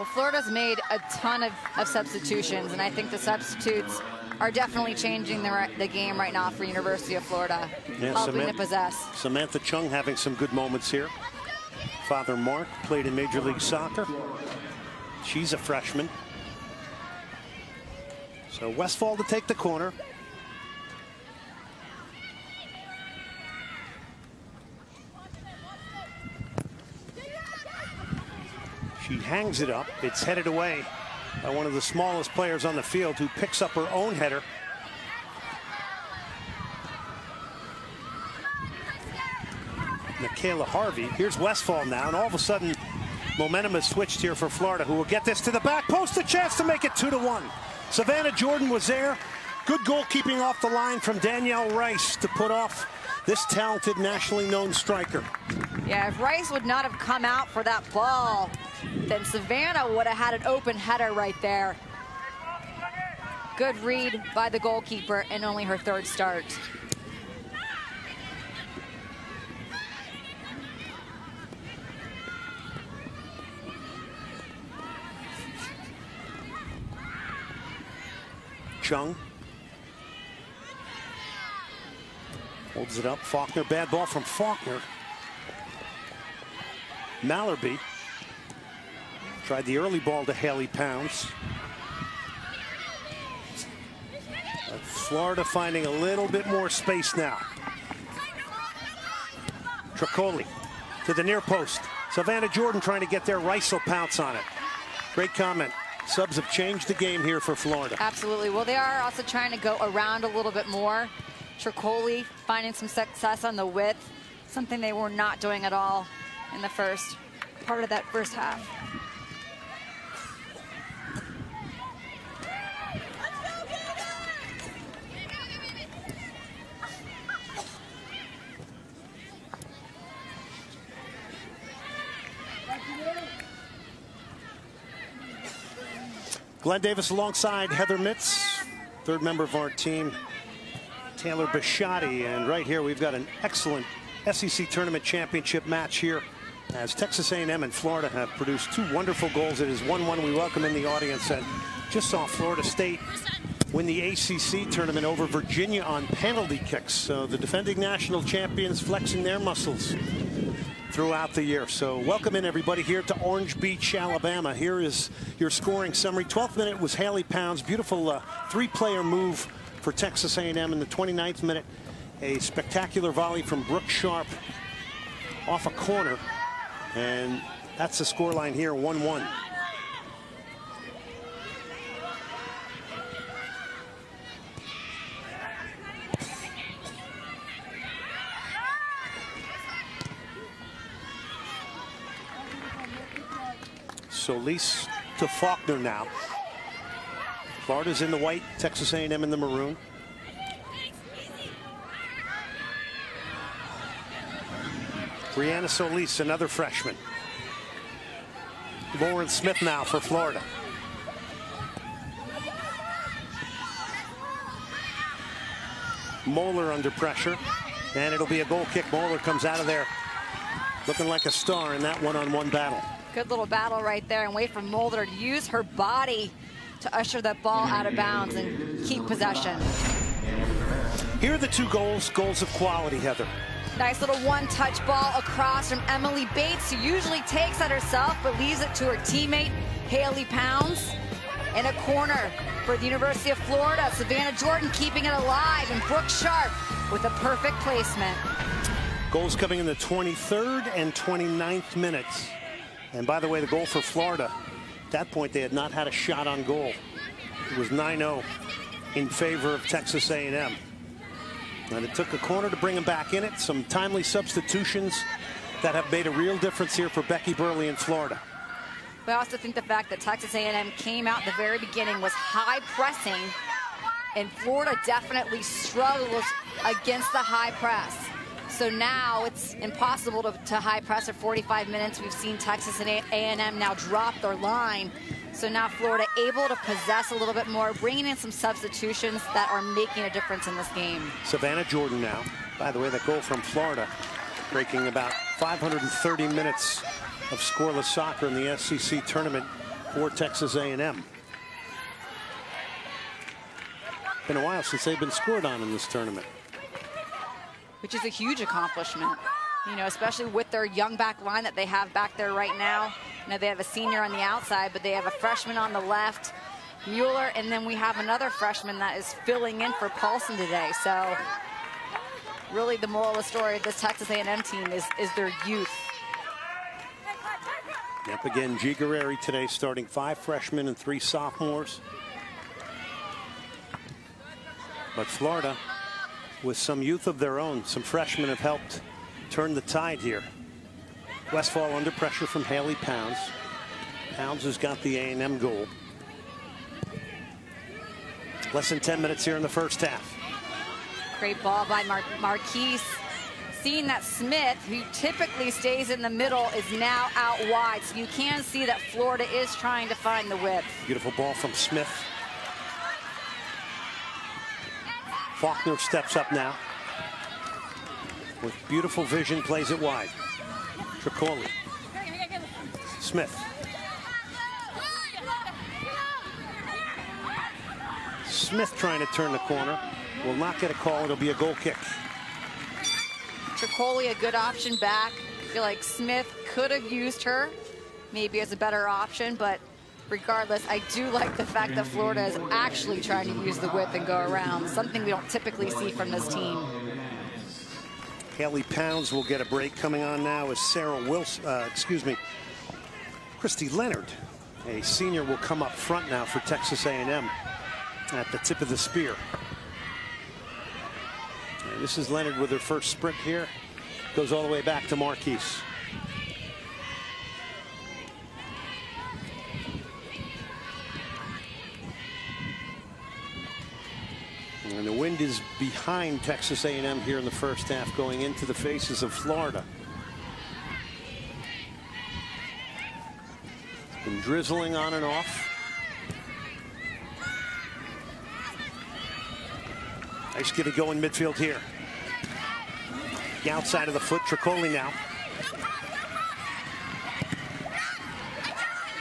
Speaker 2: Well, Florida's made a ton of substitutions, and I think the substitutes are definitely changing the game right now for University of Florida, helping to possess.
Speaker 1: Samantha Chung having some good moments here. Father Mark played in Major League Soccer. She's a freshman. So Westphal to take the corner. She hangs it up. It's headed away by one of the smallest players on the field, who picks up her own header. Michaela Harvey. Here's Westphal now, and all of a sudden momentum has switched here for Florida, who will get this to the back post. A chance to make it 2-1. Savannah Jordan was there. Good goalkeeping off the line from Danielle Rice to put off this talented, nationally known striker.
Speaker 2: Yeah, if Rice would not have come out for that ball, then Savannah would have had an open header right there. Good read by the goalkeeper, and only her third start.
Speaker 1: Chung holds it up. Faulkner, bad ball from Faulkner. Mallerby tried the early ball to Haley Pounds. But Florida finding a little bit more space now. Tricoli to the near post. Savannah Jordan trying to get there. Rice will pounce on it. Great comment. Subs have changed the game here for Florida.
Speaker 2: Absolutely. Well, they are also trying to go around a little bit more. Tricoli finding some success on the width, something they were not doing at all in the first part of that first half.
Speaker 1: Glenn Davis alongside Heather Mitz, third member of our team, Taylor Bisciotti, and right here we've got an excellent SEC tournament championship match here, as Texas A&M and Florida have produced two wonderful goals. It is 1-1. We welcome in the audience, and just saw Florida State win the ACC tournament over Virginia on penalty kicks. So the defending national champions flexing their muscles throughout the year. So welcome in everybody here to Orange Beach, Alabama. Here is your scoring summary. 12th minute was Haley Pounds. Beautiful three-player move for Texas A&M in the 29th minute. A spectacular volley from Brooke Sharp off a corner, and that's the scoreline here, 1-1. Solis to Faulkner now. Florida's in the white, Texas A&M in the maroon. Brianna Solis, another freshman. Lauren Smith now for Florida. Moeller under pressure, and it'll be a goal kick. Moeller comes out of there looking like a star in that one-on-one battle.
Speaker 2: Good little battle right there, and wait for Moeller to use her body to usher that ball out of bounds and keep possession.
Speaker 1: Here are the two goals of quality, Heather.
Speaker 2: Nice little one-touch ball across from Emily Bates, who usually takes it herself but leaves it to her teammate, Haley Pounds. In a corner for the University of Florida, Savannah Jordan keeping it alive, and Brooke Sharp with a perfect placement.
Speaker 1: Goals coming in the 23rd and 29th minutes. And by the way, the goal for Florida, at that point they had not had a shot on goal. It was 9-0 in favor of Texas A&M. And it took a corner to bring them back in it. Some timely substitutions that have made a real difference here for Becky Burley in Florida.
Speaker 2: We also think the fact that Texas A&M came out at the very beginning was high pressing, and Florida definitely struggles against the high press. So now it's impossible to high press for 45 minutes. We've seen Texas and A&M now drop their line. So now Florida able to possess a little bit more, bringing in some substitutions that are making a difference in this game.
Speaker 1: Savannah Jordan now. By the way, that goal from Florida, breaking about 530 minutes of scoreless soccer in the SEC tournament for Texas A&M. Been a while since they've been scored on in this tournament.
Speaker 2: Which is a huge accomplishment, you know, especially with their young back line that they have back there right now. You know, they have a senior on the outside, but they have a freshman on the left, Mueller, and then we have another freshman that is filling in for Paulson today. So really the moral of the story of this Texas A&M team is their youth.
Speaker 1: Yep, again, G. Guerreri today starting 5 freshmen and 3 sophomores. But Florida, with some youth of their own, some freshmen have helped turn the tide here. Westfall under pressure from Haley Pounds. Pounds has got the A&M goal. Less than 10 minutes here in the first half.
Speaker 2: Great ball by Marquise. Seeing that Smith, who typically stays in the middle, is now out wide. So you can see that Florida is trying to find the width.
Speaker 1: Beautiful ball from Smith. Faulkner steps up now. With beautiful vision, plays it wide. Tricoli. Smith. Smith trying to turn the corner. Will not get a call. It'll be a goal kick.
Speaker 2: Tricoli, a good option back. I feel like Smith could have used her maybe as a better option, but regardless, I do like the fact that Florida is actually trying to use the width and go around, something we don't typically see from this team.
Speaker 1: Haley Pounds will get a break. Coming on now is Sarah Wilson, Christy Leonard. A senior will come up front now for Texas A&M at the tip of the spear. And this is Leonard with her first sprint here. Goes all the way back to Marquise. And the wind is behind Texas A&M here in the first half, going into the faces of Florida. It's been drizzling on and off. Nice get it going midfield here. The outside of the foot, Tricoli now.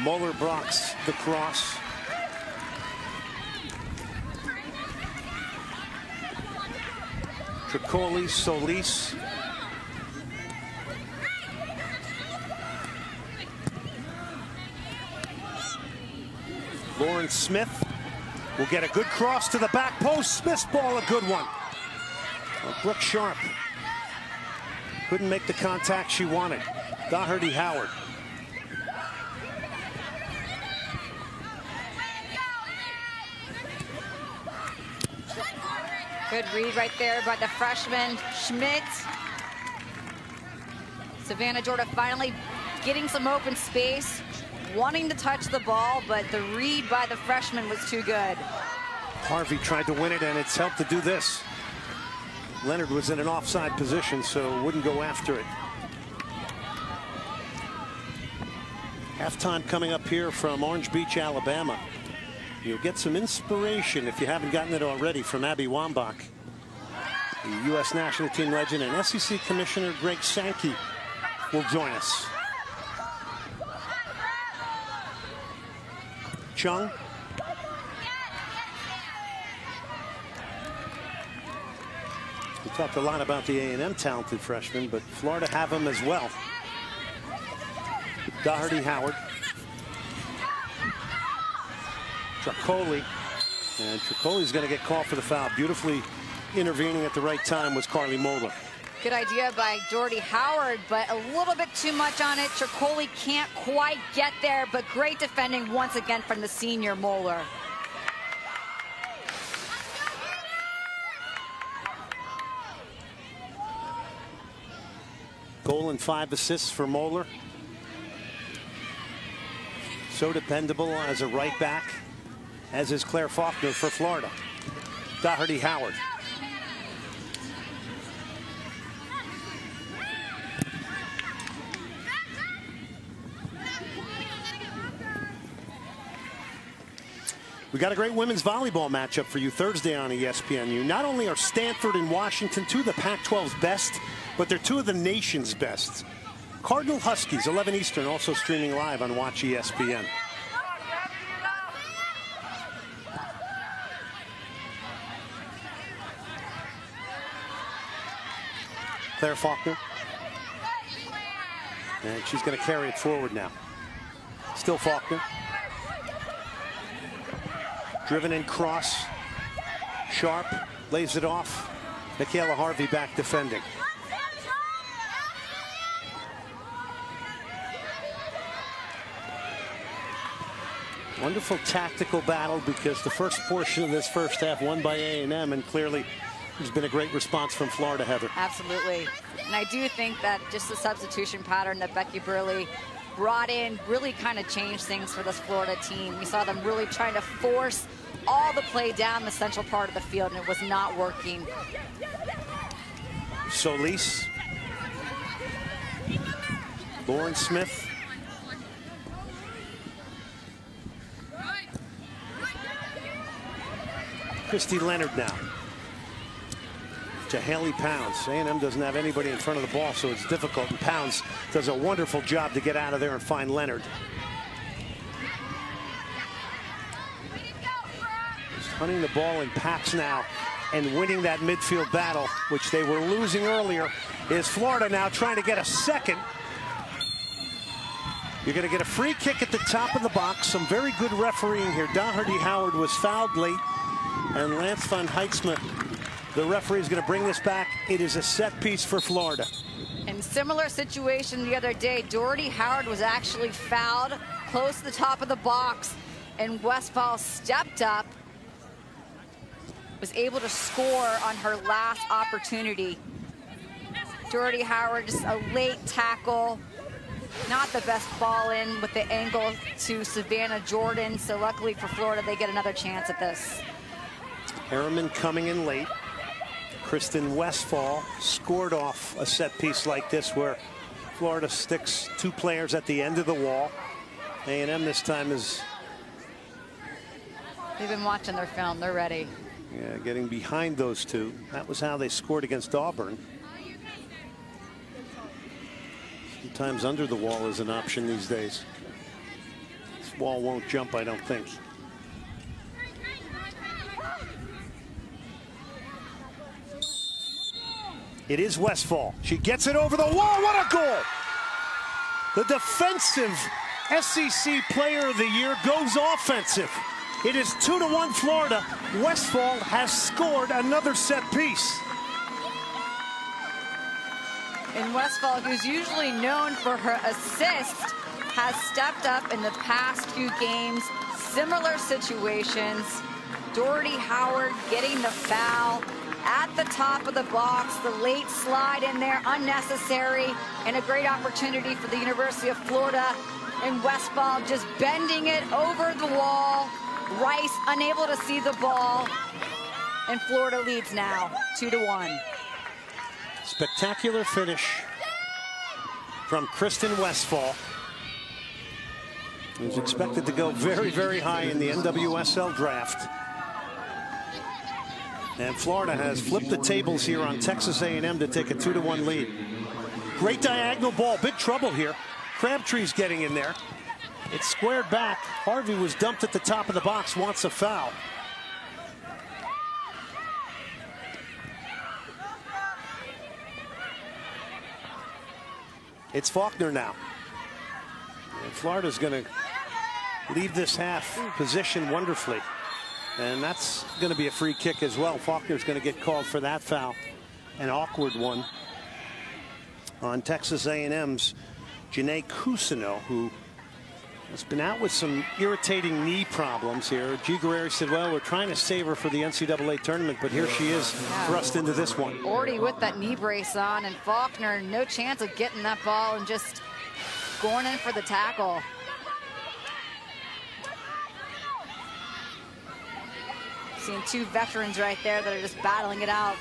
Speaker 1: Moeller blocks the cross. Tricoli, Solis. Lauren Smith will get a good cross to the back post. Smith's ball, a good one. Well, Brooke Sharp couldn't make the contact she wanted. Doherty Howard.
Speaker 2: Good read right there by the freshman, Schmidt. Savannah Jordan finally getting some open space, wanting to touch the ball, but the read by the freshman was too good.
Speaker 1: Harvey tried to win it, and it's helped to do this. Leonard was in an offside position, so wouldn't go after it. Halftime coming up here from Orange Beach, Alabama. You'll get some inspiration, if you haven't gotten it already, from Abby Wambach. The U.S. national team legend and SEC Commissioner Greg Sankey will join us. Chung. We talked a lot about the A&M talented freshmen, but Florida have them as well. Doherty Howard. Tricoli. And Tricoli's going to get called for the foul. Beautifully intervening at the right time was Carly Moeller.
Speaker 2: Good idea by Doherty Howard, but a little bit too much on it. Tricoli can't quite get there, but great defending once again from the senior Moeller.
Speaker 1: Goal and 5 assists for Moeller. So dependable as a right back, as is Claire Faulkner for Florida. Doherty Howard. We got a great women's volleyball matchup for you Thursday on ESPNU. Not only are Stanford and Washington two of the Pac-12's best, but they're two of the nation's best. Cardinal Huskies, 11 Eastern, also streaming live on Watch ESPN. Claire Faulkner. And she's going to carry it forward now. Still Faulkner. Driven in cross. Sharp lays it off. Michaela Harvey back defending. Wonderful tactical battle, because the first portion of this first half won by A&M, and clearly there's been a great response from Florida, Heather.
Speaker 2: Absolutely. And I do think that just the substitution pattern that Becky Burley brought in really kind of changed things for this Florida team. We saw them really trying to force all the play down the central part of the field, and it was not working.
Speaker 1: Solis. Lauren Smith. Christy Leonard now. To Haley Pounds. A&M doesn't have anybody in front of the ball, so it's difficult. And Pounds does a wonderful job to get out of there and find Leonard. Just hunting the ball in packs now and winning that midfield battle, which they were losing earlier, is Florida now trying to get a second. You're going to get a free kick at the top of the box. Some very good refereeing here. Doherty Howard was fouled late, and Lance van Heidsma, the referee, is going to bring this back. It is a set piece for Florida.
Speaker 2: In similar situation the other day, Doherty Howard was actually fouled close to the top of the box, and Westphal stepped up, was able to score on her last opportunity. Doherty Howard, just a late tackle, not the best ball in with the angle to Savannah Jordan, so luckily for Florida, they get another chance at this.
Speaker 1: Harriman coming in late. Kristen Westphal scored off a set piece like this, where Florida sticks two players at the end of the wall. A&M this time is...
Speaker 2: They've been watching their film. They're ready.
Speaker 1: Yeah, getting behind those two. That was how they scored against Auburn. Sometimes under the wall is an option these days. This wall won't jump, I don't think. It is Westphal. She gets it over the wall. What a goal! The defensive SEC Player of the Year goes offensive. It is 2-1 Florida. Westphal has scored another set piece.
Speaker 2: And Westfall, who's usually known for her assist, has stepped up in the past few games. Similar situations. Doherty Howard getting the foul at the top of the box. The late slide in there, unnecessary, and a great opportunity for the University of Florida. And Westfall just bending it over the wall. Rice unable to see the ball. And Florida leads now 2-1.
Speaker 1: Spectacular finish from Kristen Westfall. Who's expected to go very, very high in the NWSL draft. And Florida has flipped the tables here on Texas A&M to take a 2-1 lead. Great diagonal ball, big trouble here. Crabtree's getting in there. It's squared back. Harvey was dumped at the top of the box, wants a foul. It's Faulkner now. And Florida's going to leave this half position wonderfully. And that's going to be a free kick as well. Faulkner's going to get called for that foul. An awkward one on Texas A&M's Janae Cousineau, who has been out with some irritating knee problems here. G. Guerrero said, well, we're trying to save her for the NCAA tournament, but here she is thrust into this one.
Speaker 2: Already with that knee brace on, and Faulkner, no chance of getting that ball and just going in for the tackle. Seeing two veterans right there that are just battling it out,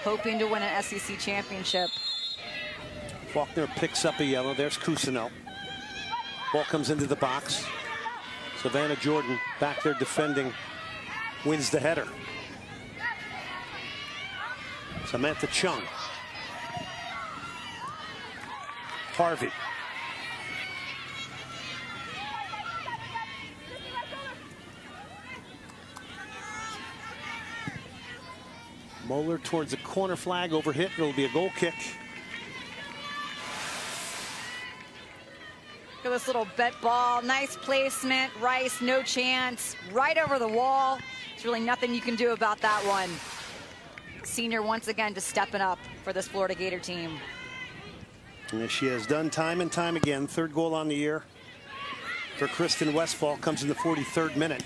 Speaker 2: hoping to win an SEC championship.
Speaker 1: Faulkner picks up a yellow. There's Cousineau. Ball comes into the box. Savannah Jordan back there defending, wins the header. Samantha Chung. Harvey. Moeller towards the corner flag, overhit. It'll be a goal kick.
Speaker 2: Look at this little bet ball, nice placement. Rice, no chance, right over the wall. There's really nothing you can do about that one. Senior once again just stepping up for this Florida Gator team.
Speaker 1: And as she has done time and time again, third goal on the year for Kristen Westfall comes in the 43rd minute.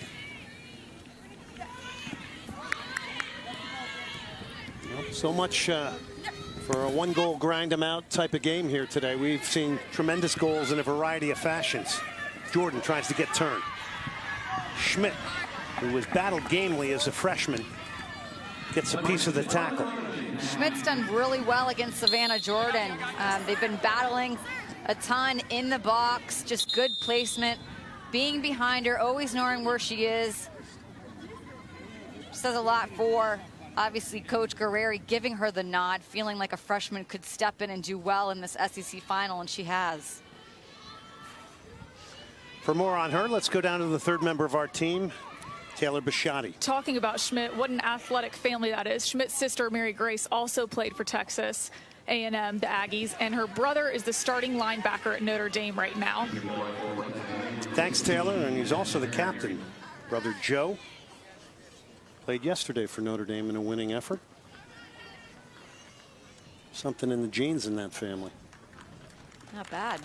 Speaker 1: So much for a one-goal grind-em-out type of game here today. We've seen tremendous goals in a variety of fashions. Jordan tries to get turned. Schmidt, who was battled gamely as a freshman, gets a piece of the tackle.
Speaker 2: Schmidt's done really well against Savannah Jordan. They've been battling a ton in the box, just good placement, being behind her, always knowing where she is. Says a lot for, obviously, Coach Guerrero giving her the nod, feeling like a freshman could step in and do well in this SEC final, and she has.
Speaker 1: For more on her, let's go down to the third member of our team, Taylor Bisciotti.
Speaker 4: Talking about Schmidt, what an athletic family that is. Schmidt's sister, Mary Grace, also played for Texas A&M, the Aggies, and her brother is the starting linebacker at Notre Dame right now.
Speaker 1: Thanks, Taylor, and he's also the captain. Brother Joe played yesterday for Notre Dame in a winning effort. Something in the genes in that family.
Speaker 2: Not bad.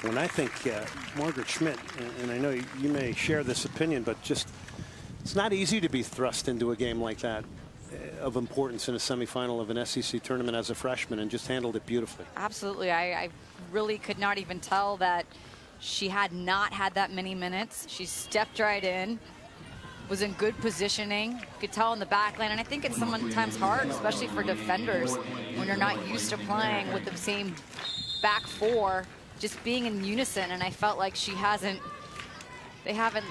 Speaker 1: When I think Margaret Schmidt, and I know you may share this opinion, but just it's not easy to be thrust into a game like that of importance in a semifinal of an SEC tournament as a freshman, and just handled it beautifully.
Speaker 2: Absolutely. I really could not even tell that she had not had that many minutes. She stepped right in, was in good positioning. You could tell in the back line, and I think it's sometimes hard, especially for defenders, when you're not used to playing with the same back four, just being in unison. And I felt like they haven't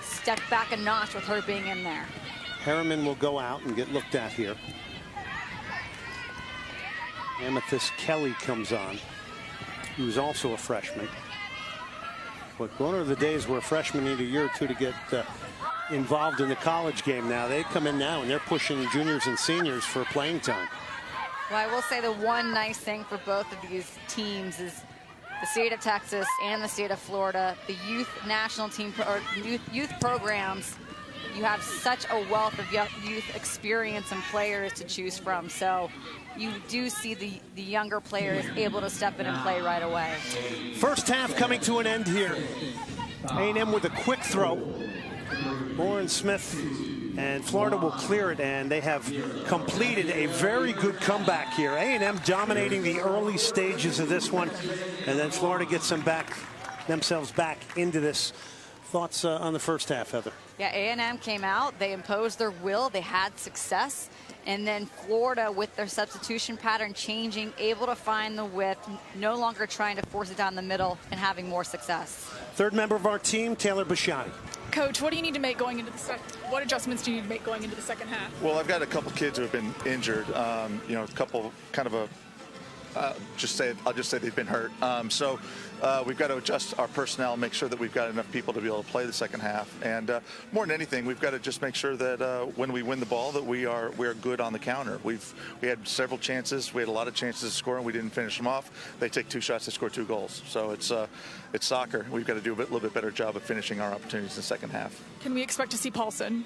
Speaker 2: stepped back a notch with her being in there.
Speaker 1: Harriman will go out and get looked at here. Amethyst Kelly comes on, who's also a freshman. But gone are the days where freshmen need a year or two to get involved in the college game now. They come in now and they're pushing juniors and seniors for playing time.
Speaker 2: Well, I will say the one nice thing for both of these teams is the state of Texas and the state of Florida, the youth national team or youth programs you have such a wealth of youth experience and players to choose from. So you do see the younger players able to step in and play right away.
Speaker 1: First half coming to an end here. A&M with a quick throw. Lauren Smith and Florida will clear it, and they have completed a very good comeback here. A&M dominating the early stages of this one, and then Florida gets themselves back into this. Thoughts on the first half, Heather?
Speaker 2: Yeah, A&M came out, they imposed their will, they had success, and then Florida, with their substitution pattern changing, able to find the width, no longer trying to force it down the middle, and having more success.
Speaker 1: Third member of our team, Taylor Bisciotti.
Speaker 4: Coach, what do you need to make going into the what adjustments do you need to make going into the second half?
Speaker 5: Well, I've got a couple kids who have been injured. You know, a couple kind of a. I'll just say they've been hurt. So we've got to adjust our personnel, make sure that we've got enough people to be able to play the second half. And more than anything, we've got to just make sure that when we win the ball, that we are good on the counter. We had several chances. We had a lot of chances to score, and we didn't finish them off. They take 2 shots to score 2 goals. So it's soccer. We've got to do a little bit better job of finishing our opportunities in the second half.
Speaker 4: Can we expect to see Paulson?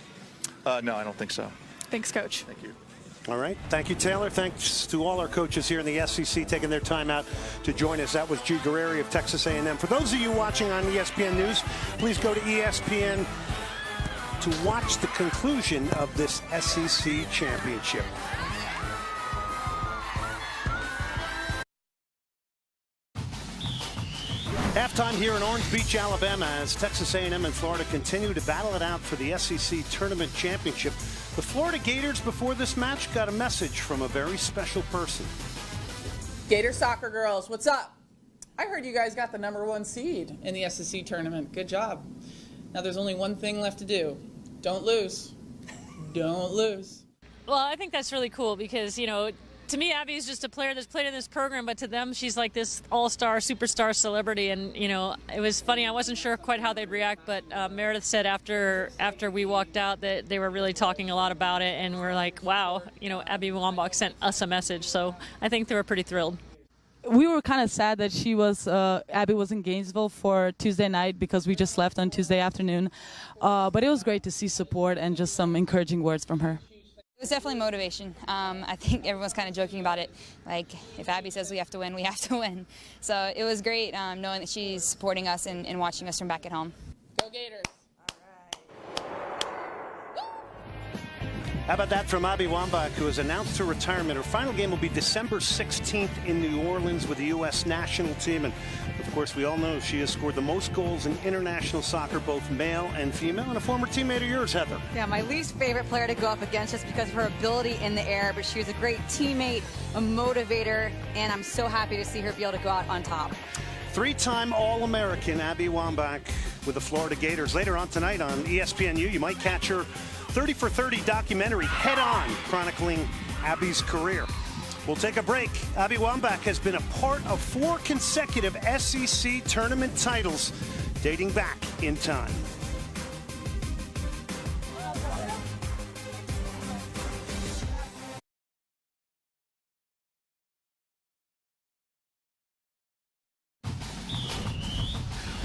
Speaker 5: No, I don't think so.
Speaker 4: Thanks, Coach.
Speaker 5: Thank you.
Speaker 1: All right. Thank you, Taylor. Thanks to all our coaches here in the SEC taking their time out to join us. That was G. Guerreri of Texas A&M. For those of you watching on ESPN News, please go to ESPN to watch the conclusion of this SEC championship. Halftime here in Orange Beach, Alabama, as Texas A&M and Florida continue to battle it out for the SEC Tournament Championship. The Florida Gators, before this match, got a message from a very special person.
Speaker 3: Gator soccer girls, what's up? I heard you guys got the #1 seed in the SEC tournament. Good job. Now there's only one thing left to do. Don't lose. Don't lose.
Speaker 6: Well, I think that's really cool because, you know, to me, Abby is just a player that's played in this program, but to them, she's like this all-star, superstar celebrity. And, you know, it was funny. I wasn't sure quite how they'd react, but Meredith said after we walked out that they were really talking a lot about it. And we're like, wow, you know, Abby Wambach sent us a message. So I think they were pretty thrilled.
Speaker 7: We were kind of sad that Abby was in Gainesville for Tuesday night because we just left on Tuesday afternoon. But it was great to see support and just some encouraging words from her.
Speaker 8: It was definitely motivation. I think everyone's kind of joking about it. Like, if Abby says we have to win, we have to win. So it was great knowing that she's supporting us and watching us from back at home.
Speaker 3: Go Gators.
Speaker 1: How about that from Abby Wambach, who has announced her retirement. Her final game will be December 16th in New Orleans with the U.S. national team. And, of course, we all know she has scored the most goals in international soccer, both male and female, and a former teammate of yours, Heather.
Speaker 2: Yeah, my least favorite player to go up against just because of her ability in the air, but she was a great teammate, a motivator, and I'm so happy to see her be able to go out on top.
Speaker 1: 3-time All-American Abby Wambach with the Florida Gators. Later on tonight on ESPNU, you might catch her 30 for 30 documentary Head On, chronicling Abby's career. We'll take a break. Abby Wambach has been a part of 4 consecutive SEC tournament titles dating back in time.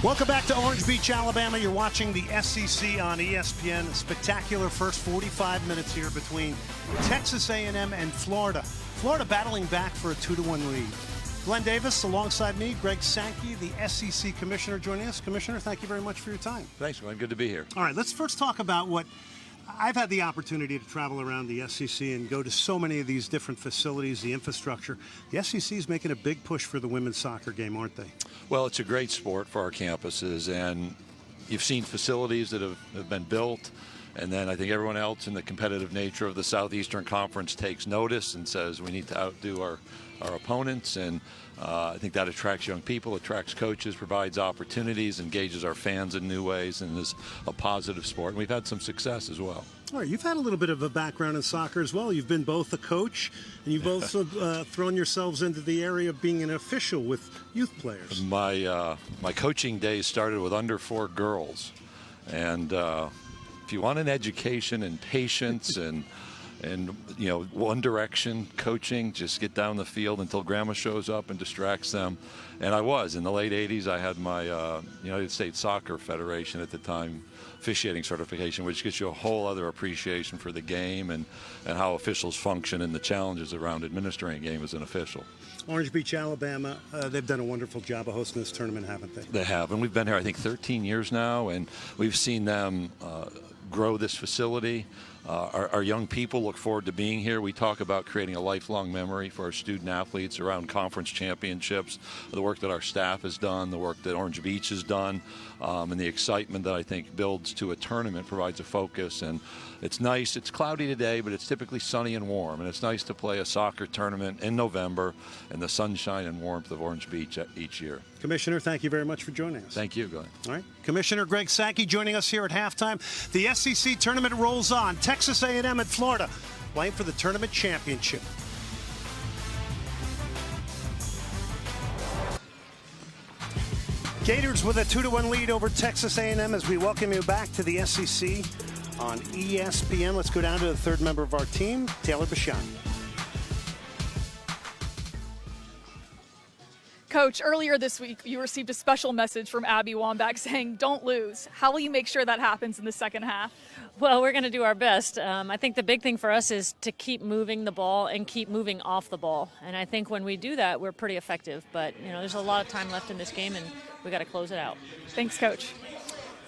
Speaker 1: Welcome back to Orange Beach, Alabama. You're watching the SEC on ESPN. A spectacular first 45 minutes here between Texas A&M and Florida. Florida battling back for a 2-1 lead. Glenn Davis alongside me, Greg Sankey, the SEC Commissioner, joining us. Commissioner, thank you very much for your time.
Speaker 9: Thanks, Glenn. Good to be here.
Speaker 1: All right, let's first talk about what I've had the opportunity to travel around the SEC and go to so many of these different facilities, the infrastructure. The SEC is making a big push for the women's soccer game, aren't they?
Speaker 9: Well, it's a great sport for our campuses, and you've seen facilities that have been built, and then I think everyone else in the competitive nature of the Southeastern Conference takes notice and says we need to outdo our opponents, and I think that attracts young people, attracts coaches, provides opportunities, engages our fans in new ways, and is a positive sport. And we've had some success as well.
Speaker 1: All right, you've had a little bit of a background in soccer as well. You've been both a coach, and you've also thrown yourselves into the area of being an official with youth players.
Speaker 9: My coaching days started with under 4 girls, and if you want an education and patience and and one direction coaching, just get down the field until grandma shows up and distracts them. And I was. In the late 80s, I had my United States Soccer Federation at the time officiating certification, which gives you a whole other appreciation for the game and how officials function and the challenges around administering a game as an official.
Speaker 1: Orange Beach, Alabama, they've done a wonderful job of hosting this tournament, haven't they?
Speaker 9: They have, and we've been here, I think, 13 years now, and we've seen them grow this facility. Our young people look forward to being here. We talk about creating a lifelong memory for our student athletes around conference championships, the work that our staff has done, the work that Orange Beach has done, and the excitement that I think builds to a tournament, provides a focus. And it's nice. It's cloudy today, but it's typically sunny and warm, and it's nice to play a soccer tournament in November in the sunshine and warmth of Orange Beach each year.
Speaker 1: Commissioner, thank you very much for joining us.
Speaker 9: Thank you, Glenn.
Speaker 1: All right. Commissioner Greg Sankey joining us here at halftime. The SEC tournament rolls on. Texas A&M at Florida playing for the tournament championship. Gators with a 2-1 lead over Texas A&M as we welcome you back to the SEC on ESPN. Let's go down to the third member of our team, Taylor Bashan.
Speaker 4: Coach, earlier this week, you received a special message from Abby Wambach saying, don't lose. How will you make sure that happens in the second half?
Speaker 6: Well, we're going to do our best. I think the big thing for us is to keep moving the ball and keep moving off the ball. And I think when we do that, we're pretty effective. But, there's a lot of time left in this game, and we got to close it out.
Speaker 4: Thanks, Coach.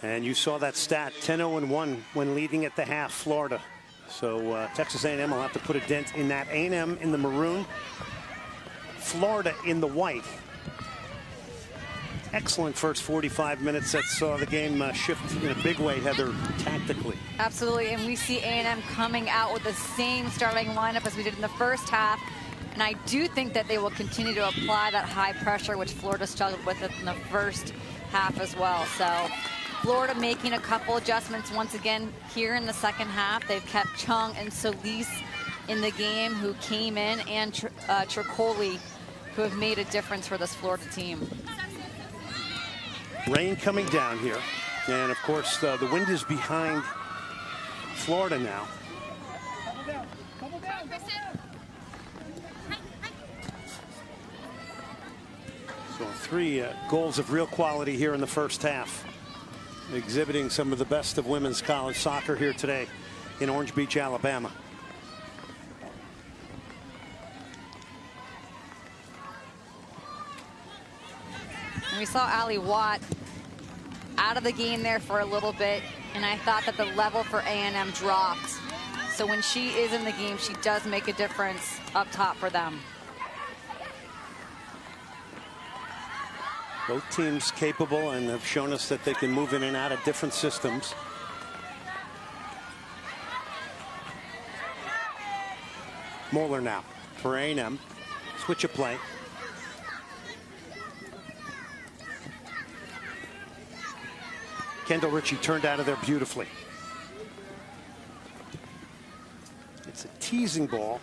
Speaker 1: And you saw that stat, 10-0-1 when leading at the half, Florida. So Texas A&M will have to put a dent in that. A&M in the maroon, Florida in the white. Excellent first 45 minutes that saw the game shift in a big way, Heather, tactically.
Speaker 2: Absolutely, and we see A&M coming out with the same starting lineup as we did in the first half. And I do think that they will continue to apply that high pressure, which Florida struggled with in the first half as well. So Florida making a couple adjustments once again here in the second half. They've kept Chung and Solis in the game, who came in, and Tricoli, who have made a difference for this Florida team.
Speaker 1: Rain coming down here, and of course the wind is behind Florida now. So 3 goals of real quality here in the first half, exhibiting some of the best of women's college soccer here today in Orange Beach, Alabama.
Speaker 2: We saw Allie Watt out of the game there for a little bit, and I thought that the level for A&M dropped. So when she is in the game, she does make a difference up top for them.
Speaker 1: Both teams capable and have shown us that they can move in and out of different systems. Moeller now for A&M. Switch of play. Kendall Ritchie turned out of there beautifully. It's a teasing ball.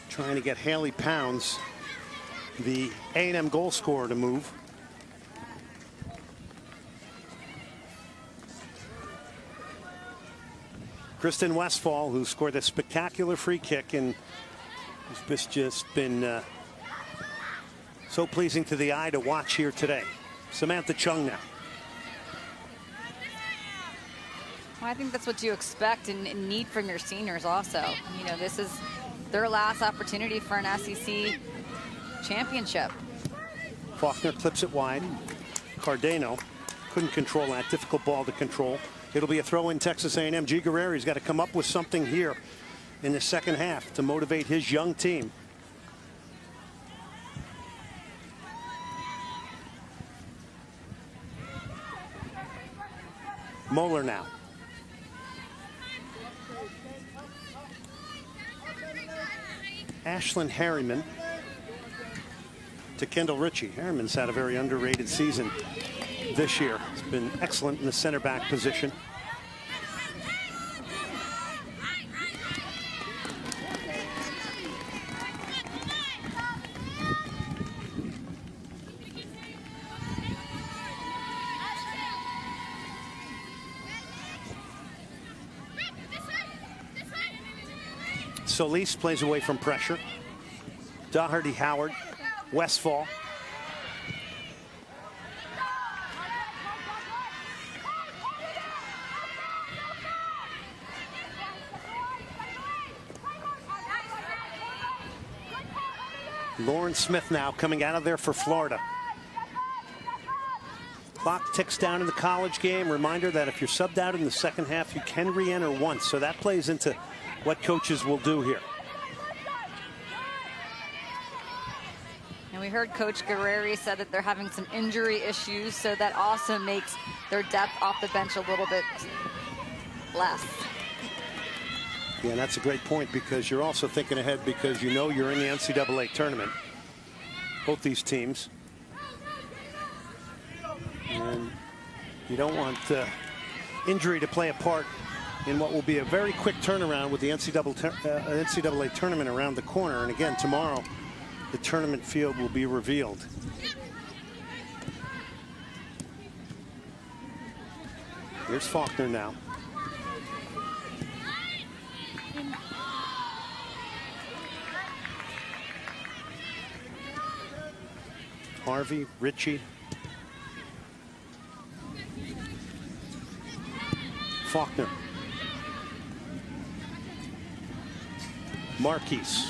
Speaker 1: Trying to get Haley Pounds, the A&M goal scorer, to move. Kristen Westphal, who scored a spectacular free kick and has just been so pleasing to the eye to watch here today. Samantha Chung now.
Speaker 2: Well, I think that's what you expect and need from your seniors also. This is their last opportunity for an SEC championship.
Speaker 1: Faulkner clips it wide. Cardano couldn't control that. Difficult ball to control. It'll be a throw in Texas A&M. G. Guerreri's got to come up with something here in the second half to motivate his young team. Moeller now. Ashlyn Harriman to Kendall Ritchie. Harriman's had a very underrated season this year. He's been excellent in the center back position. Solis plays away from pressure. Doherty, Howard, Westfall. Lauren Smith now coming out of there for Florida. Clock ticks down in the college game. Reminder that if you're subbed out in the second half, you can re-enter once. So that plays into what coaches will do here.
Speaker 2: And we heard Coach Guerreri said that they're having some injury issues, so that also makes their depth off the bench a little bit less.
Speaker 1: Yeah, and that's a great point, because you're also thinking ahead, because you know you're in the NCAA tournament, both these teams. And you don't want injury to play a part in what will be a very quick turnaround with the NCAA tournament around the corner. And again, tomorrow, the tournament field will be revealed. Here's Faulkner now. Harvey, Ritchie. Faulkner. Marquise.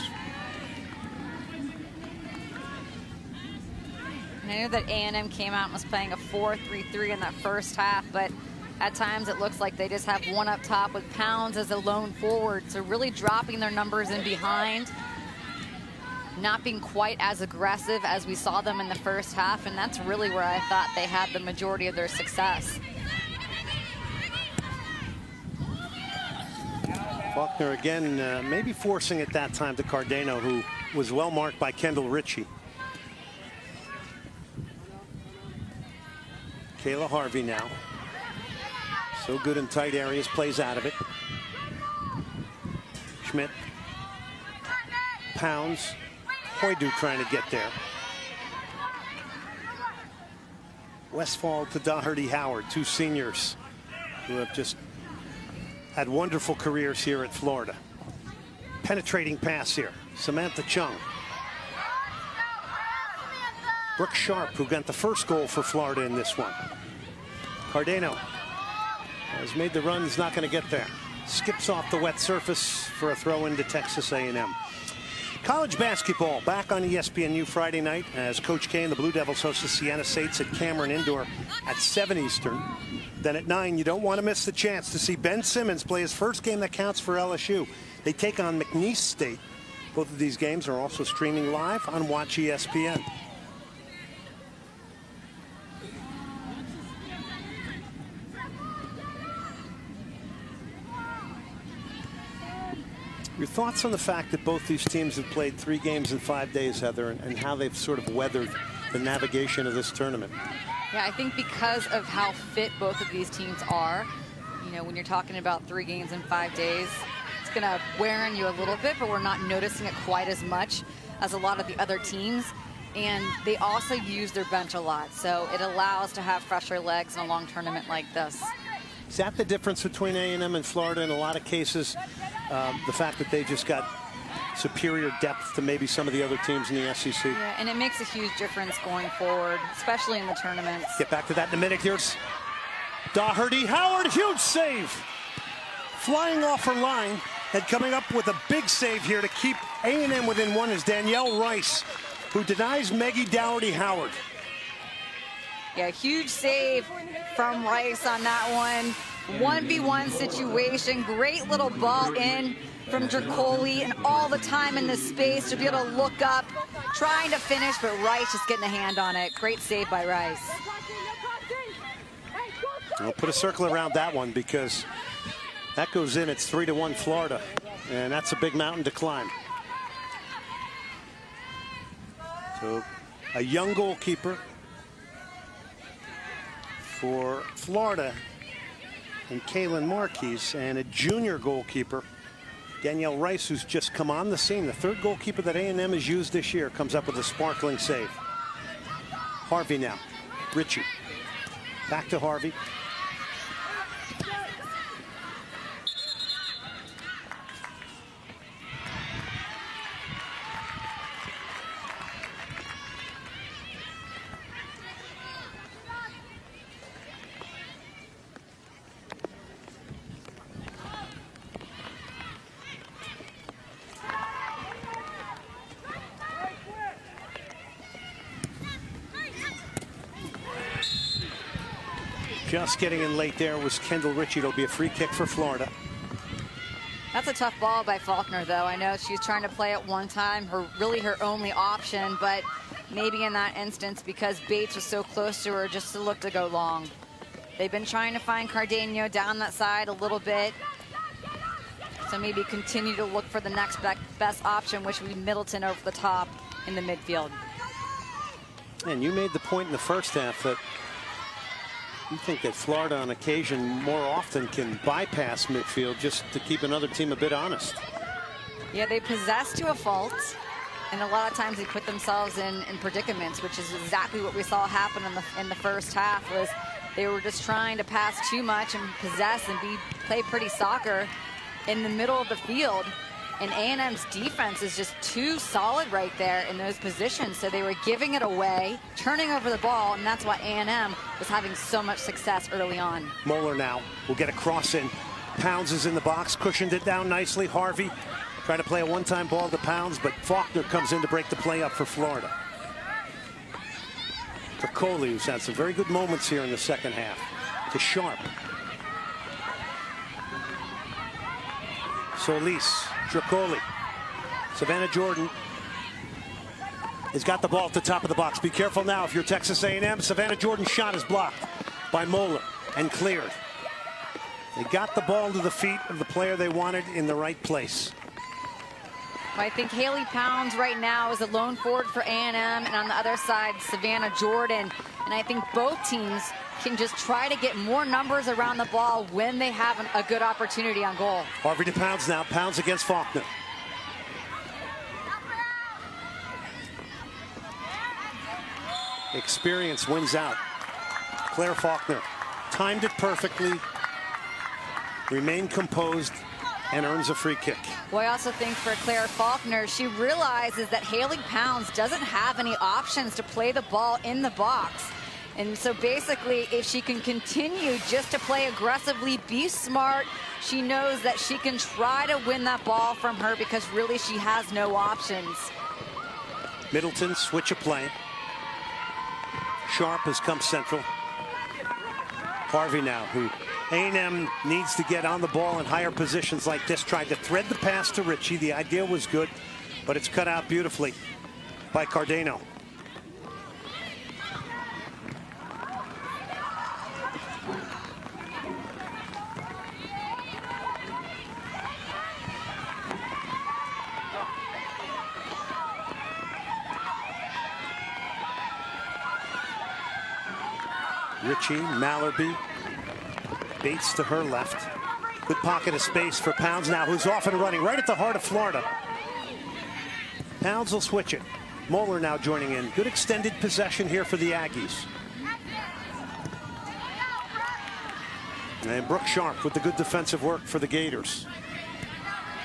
Speaker 2: And I know that A&M came out and was playing a 4-3-3 in that first half, but at times it looks like they just have one up top with Pounds as a lone forward. So really dropping their numbers in behind, not being quite as aggressive as we saw them in the first half. And that's really where I thought they had the majority of their success.
Speaker 1: Faulkner again, maybe forcing at that time to Cardano, who was well marked by Kendall Ritchie. Kayla Harvey now. So good in tight areas, plays out of it. Schmidt. Pounds. Hoydu trying to get there. Westfall to Doherty Howard, two seniors who have just had wonderful careers here at Florida. Penetrating pass here. Samantha Chung. Brooke Sharp, who got the first goal for Florida in this one. Cardano has made the run, is not going to get there. Skips off the wet surface for a throw into Texas A&M. College basketball back on ESPNU Friday night as Coach K and the Blue Devils host the Siena Saints at Cameron Indoor at 7 Eastern. Then at 9, you don't want to miss the chance to see Ben Simmons play his first game that counts for LSU. They take on McNeese State. Both of these games are also streaming live on Watch ESPN. Your thoughts on the fact that both these teams have played 3 games in 5 days, Heather, and how they've sort of weathered the navigation of this tournament?
Speaker 2: Yeah, I think because of how fit both of these teams are, you know, when you're talking about 3 games in 5 days, it's going to wear on you a little bit, but we're not noticing it quite as much as a lot of the other teams. And they also use their bench a lot, so it allows to have fresher legs in a long tournament like this.
Speaker 1: Is that the difference between A&M and Florida in a lot of cases? The fact that they just got superior depth to maybe some of the other teams in the SEC?
Speaker 2: Yeah, and it makes a huge difference going forward, especially in the tournaments.
Speaker 1: Get back to that in a minute. Here's Doherty Howard, huge save. Flying off her line and coming up with a big save here to keep A&M within 1 is Danielle Rice, who denies Maggie Doherty Howard.
Speaker 2: Yeah, huge save from Rice on that one. 1v1 situation, great little ball in from Dracoli, and all the time in this space to be able to look up, trying to finish, but Rice just getting a hand on it. Great save by Rice.
Speaker 1: We'll put a circle around that one because that goes in. It's 3-1 Florida, and that's a big mountain to climb. So a young goalkeeper for Florida and Kaylin Marquise, and a junior goalkeeper, Danielle Rice, who's just come on the scene. The third goalkeeper that A&M has used this year comes up with a sparkling save. Harvey now. Ritchie. Back to Harvey. Just getting in late there was Kendall Ritchie. It'll be a free kick for Florida.
Speaker 2: That's a tough ball by Faulkner, though. I know she's trying to play it one time, really her only option, but maybe in that instance, because Bates was so close to her, just to look to go long. They've been trying to find Cardenio down that side a little bit. So maybe continue to look for the next best option, which would be Middleton over the top in the midfield.
Speaker 1: And you made the point in the first half that you think that Florida on occasion more often can bypass midfield just to keep another team a bit honest.
Speaker 2: Yeah, they possess to a fault, and a lot of times they put themselves in predicaments, which is exactly what we saw happen in the first half. Was they were just trying to pass too much and possess and play pretty soccer in the middle of the field. And A&M's defense is just too solid right there in those positions. So they were giving it away, turning over the ball, and that's why A&M was having so much success early on.
Speaker 1: Moeller now will get a cross in. Pounds is in the box, cushioned it down nicely. Harvey trying to play a one-time ball to Pounds, but Faulkner comes in to break the play up for Florida. Tricoli, who's had some very good moments here in the second half, to Sharp. Solis, Tricoli. Savannah Jordan has got the ball at the top of the box. Be careful now if you're Texas A&M. Savannah Jordan's shot is blocked by Moeller and cleared. They got the ball to the feet of the player they wanted in the right place.
Speaker 2: I think Haley Pounds right now is a lone forward for A&M, and on the other side, Savannah Jordan. And I think both teams can just try to get more numbers around the ball when they have a good opportunity on goal.
Speaker 1: Harvey to Pounds now. Pounds against Faulkner. Experience wins out. Claire Faulkner timed it perfectly, remained composed, and earns a free kick.
Speaker 2: Well, I also think for Claire Faulkner, she realizes that Haley Pounds doesn't have any options to play the ball in the box. And so basically, if she can continue just to play aggressively, be smart, she knows that she can try to win that ball from her because really she has no options.
Speaker 1: Middleton, switch of play. Sharp has come central. Harvey now, who A&M needs to get on the ball in higher positions like this. Tried to thread the pass to Ritchie. The idea was good, but it's cut out beautifully by Cardenio. Ritchie, Mallerby, Bates to her left. Good pocket of space for Pounds now, who's off and running right at the heart of Florida. Pounds will switch it. Moeller now joining in. Good extended possession here for the Aggies. And Brooke Sharp with the good defensive work for the Gators.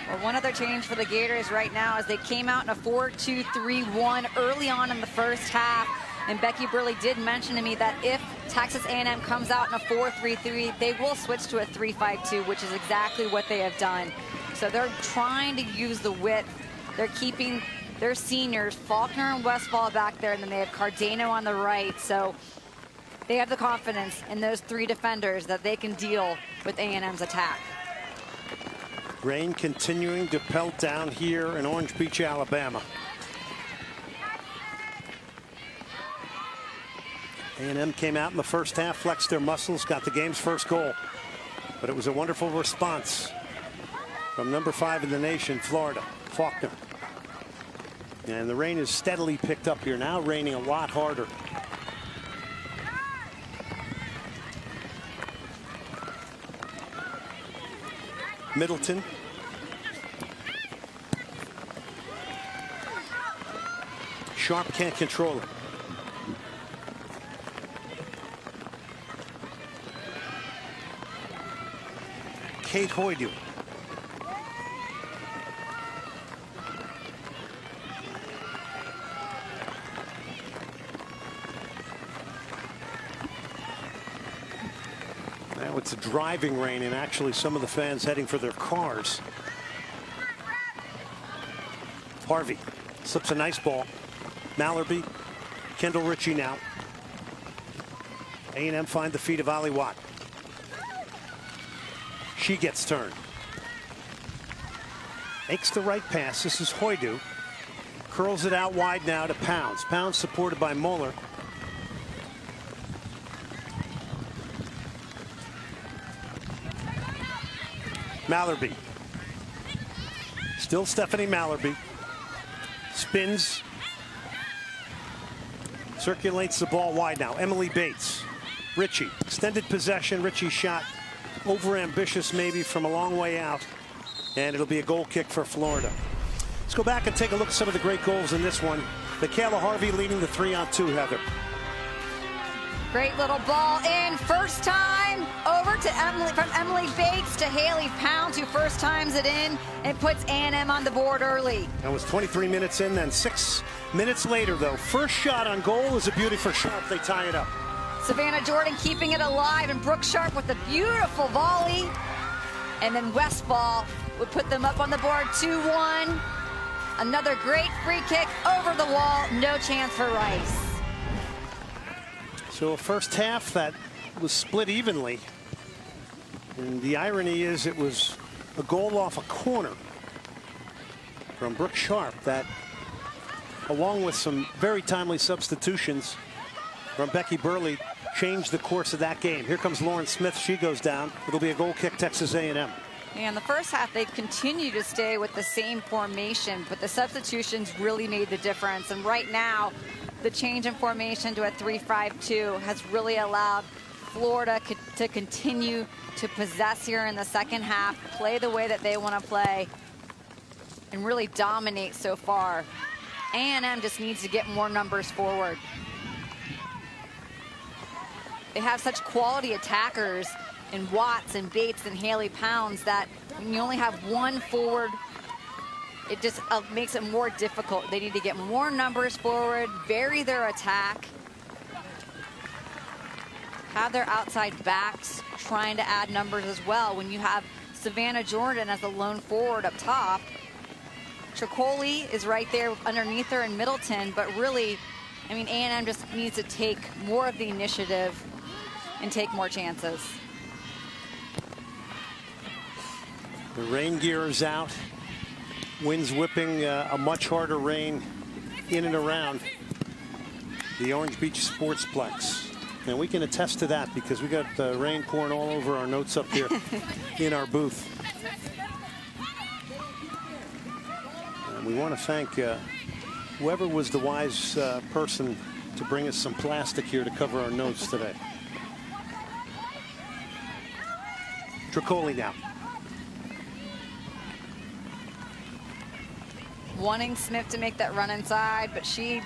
Speaker 2: Well, one other change for the Gators right now is they came out in a 4-2-3-1 early on in the first half. And Becky Burley did mention to me that if Texas A&M comes out in a 4-3-3, they will switch to a 3-5-2, which is exactly what they have done. So they're trying to use the width. They're keeping their seniors, Faulkner and Westfall back there, and then they have Cardenio on the right. So they have the confidence in those three defenders that they can deal with A&M's attack.
Speaker 1: Rain continuing to pelt down here in Orange Beach, Alabama. A&M came out in the first half, flexed their muscles, got the game's first goal. But it was a wonderful response from number 5 in the nation, Florida, Faulkner. And the rain is steadily picked up here, now raining a lot harder. Middleton. Sharp can't control it. Kate Hoydu. Now it's a driving rain, and actually some of the fans heading for their cars. Harvey slips a nice ball. Mallerby, Kendall Ritchie now. A&M find the feet of Ali Watt. She gets turned. Makes the right pass. This is Hoydu. Curls it out wide now to Pounds. Pounds supported by Moeller. Mallerby. Still Stephanie Mallerby. Spins. Circulates the ball wide now. Emily Bates. Ritchie. Extended possession. Ritchie shot over-ambitious maybe from a long way out. And it'll be a goal kick for Florida. Let's go back and take a look at some of the great goals in this one. Michaela Harvey leading the 3-on-2, Heather.
Speaker 2: Great little ball in. First time over to Emily, from Emily Bates to Haley Pounds, who first times it in and puts A&M on the board early.
Speaker 1: That was 23 minutes in, then 6 minutes later, though. First shot on goal is a beauty for Sharp. They tie it up.
Speaker 2: Savannah Jordan keeping it alive, and Brooke Sharp with a beautiful volley. And then Westfall would put them up on the board 2-1. Another great free kick over the wall. No chance for Rice.
Speaker 1: So a first half that was split evenly. And the irony is it was a goal off a corner from Brooke Sharp that, along with some very timely substitutions from Becky Burley, changed the course of that game. Here comes Lauren Smith. She goes down. It'll be a goal kick, Texas A&M.
Speaker 2: And the first half, they've continued to stay with the same formation, but the substitutions really made the difference. And right now, the change in formation to a 3-5-2 has really allowed Florida to continue to possess here in the second half, play the way that they want to play, and really dominate so far. A&M just needs to get more numbers forward. They have such quality attackers in Watts and Bates and Haley Pounds that when you only have one forward, it just makes it more difficult. They need to get more numbers forward, vary their attack, have their outside backs trying to add numbers as well. When you have Savannah Jordan as a lone forward up top, Tricoli is right there underneath her in Middleton, but really, I mean, A&M just needs to take more of the initiative and take more chances.
Speaker 1: The rain gear is out. Winds whipping, a much harder rain in and around the Orange Beach Sportsplex. And we can attest to that because we got rain pouring all over our notes up here in our booth. And we want to thank whoever was the wise person to bring us some plastic here to cover our notes today. Tricoli now.
Speaker 2: Wanting Smith to make that run inside, but she,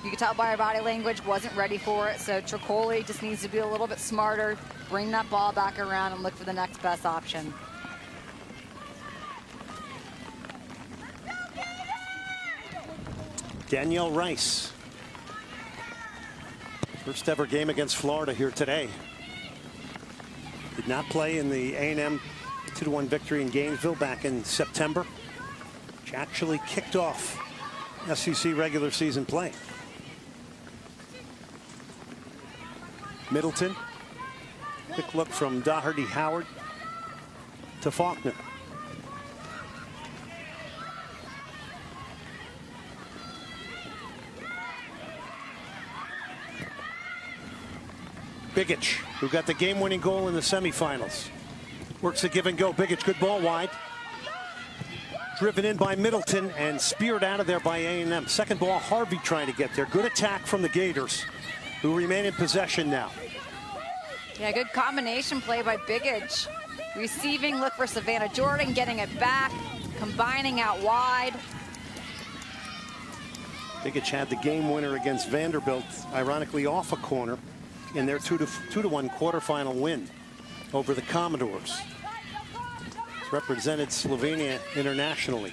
Speaker 2: you could tell by her body language, wasn't ready for it. So Tricoli just needs to be a little bit smarter, bring that ball back around and look for the next best option.
Speaker 1: Danielle Rice. First ever game against Florida here today. Did not play in the A&M 2-1 victory in Gainesville back in September. Which actually kicked off SEC regular season play. Middleton. Quick look from Doherty Howard to Faulkner. Bigich, who got the game-winning goal in the semifinals. Works a give and go. Bigich, good ball wide. Driven in by Middleton and speared out of there by A&M. Second ball, Harvey trying to get there. Good attack from the Gators, who remain in possession now.
Speaker 2: Yeah, good combination play by Bigich. Receiving, look for Savannah Jordan, getting it back, combining out wide.
Speaker 1: Bigich had the game winner against Vanderbilt, ironically off a corner, in their 2-1 quarterfinal win over the Commodores. He's represented Slovenia internationally.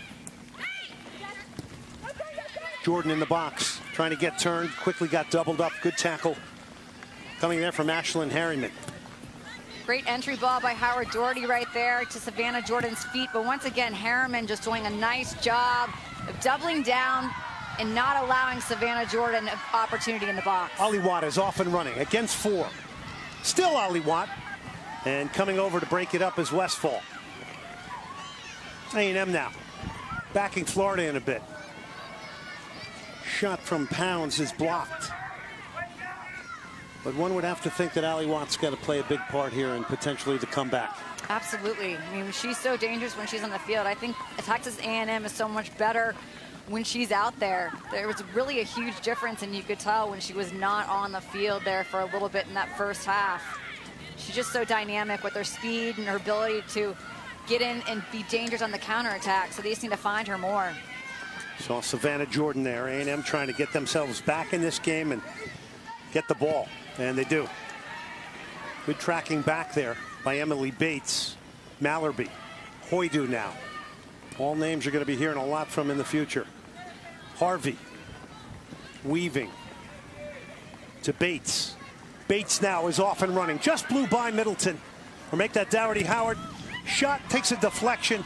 Speaker 1: Jordan in the box, trying to get turned, quickly got doubled up. Good tackle coming there from Ashlyn Harriman.
Speaker 2: Great entry ball by Howard Doherty right there to Savannah Jordan's feet. But once again, Harriman just doing a nice job of doubling down and not allowing Savannah Jordan an opportunity in the box.
Speaker 1: Ali Watt is off and running against 4. Still Ollie Watt. And coming over to break it up is Westfall. A&M now. Backing Florida in a bit. Shot from Pounds is blocked. But one would have to think that Ollie Watt's got to play a big part here and potentially the comeback.
Speaker 2: Absolutely. I mean, she's so dangerous when she's on the field. I think Texas A&M is so much better when she's out there. There was really a huge difference, and you could tell when she was not on the field there for a little bit in that first half. She's just so dynamic with her speed and her ability to get in and be dangerous on the counterattack, so they just need to find her more.
Speaker 1: Saw Savannah Jordan there. A&M trying to get themselves back in this game and get the ball, and they do. Good tracking back there by Emily Bates, Mallerby, Hoydu now. All names you're going to be hearing a lot from in the future. Harvey, weaving to Bates. Bates now is off and running. Just blew by Middleton. Or make that Dougherty Howard. Shot takes a deflection.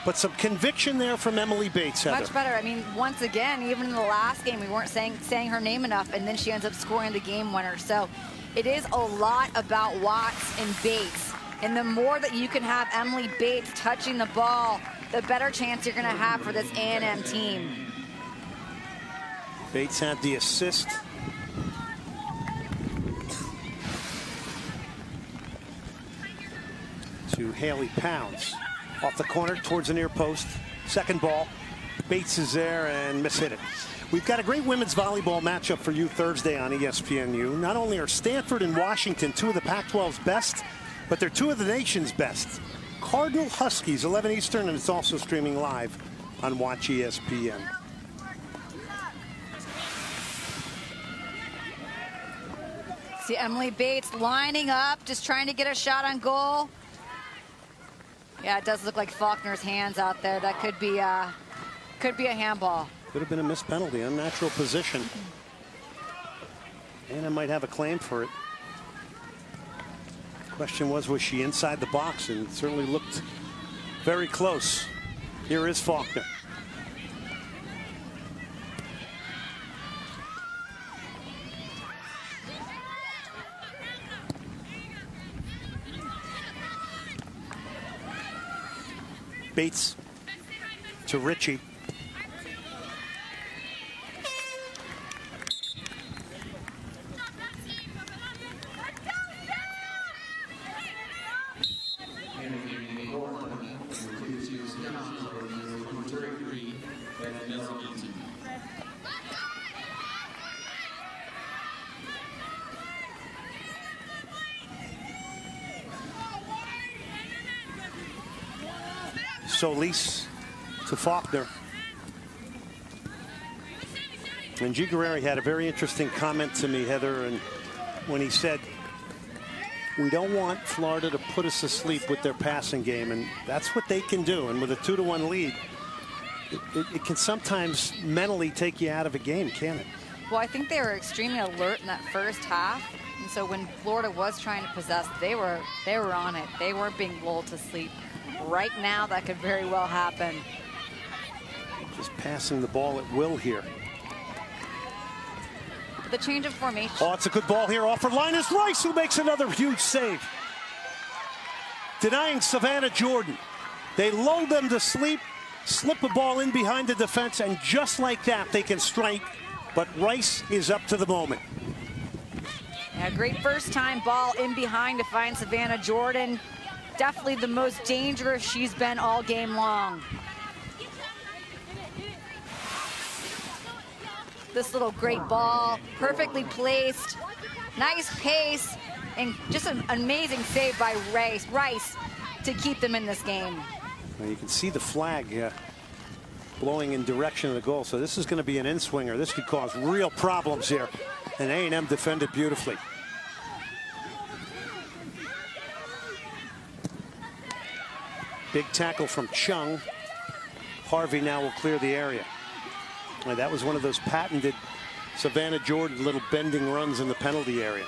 Speaker 1: But some conviction there from Emily Bates, Heather.
Speaker 2: Much better. I mean, once again, even in the last game, we weren't saying her name enough, and then she ends up scoring the game winner. So it is a lot about Watts and Bates. And the more that you can have Emily Bates touching the ball, the better chance you're going to have for this A&M team.
Speaker 1: Bates had the assist. To Haley Pounds. Off the corner towards the near post. Second ball. Bates is there and mishit it. We've got a great women's volleyball matchup for you Thursday on ESPNU. Not only are Stanford and Washington two of the Pac-12's best, but they're two of the nation's best. Cardinal Huskies, 11 Eastern, and it's also streaming live on Watch ESPN.
Speaker 2: See Emily Bates lining up, just trying to get a shot on goal. Yeah, it does look like Faulkner's hands out there. That could be a handball.
Speaker 1: Could have been a missed penalty, unnatural position. And I might have a claim for it. Question was she inside the box? And it certainly looked very close. Here is Faulkner. Bates to Ritchie. Solis to Faulkner. And G. Guerreri had a very interesting comment to me, Heather, and when he said, we don't want Florida to put us to sleep with their passing game, and that's what they can do. And with a 2-1 lead, it can sometimes mentally take you out of a game, can't it?
Speaker 2: Well, I think they were extremely alert in that first half. And so when Florida was trying to possess, they were on it. They weren't being lulled to sleep. Right now, that could very well happen.
Speaker 1: Just passing the ball at will here.
Speaker 2: The change of formation.
Speaker 1: Oh, it's a good ball here. Off her line is Rice, who makes another huge save. Denying Savannah Jordan. They lull them to sleep, slip the ball in behind the defense, and just like that, they can strike. But Rice is up to the moment.
Speaker 2: Yeah, great first-time ball in behind to find Savannah Jordan. Definitely the most dangerous she's been all game long. This little great ball, perfectly placed, nice pace, and just an amazing save by Rice to keep them in this game.
Speaker 1: Well, you can see the flag blowing in direction of the goal, so this is going to be an in-swinger. This could cause real problems here, and A&M defended beautifully. Big tackle from Chung. Harvey now will clear the area. And that was one of those patented Savannah Jordan little bending runs in the penalty area.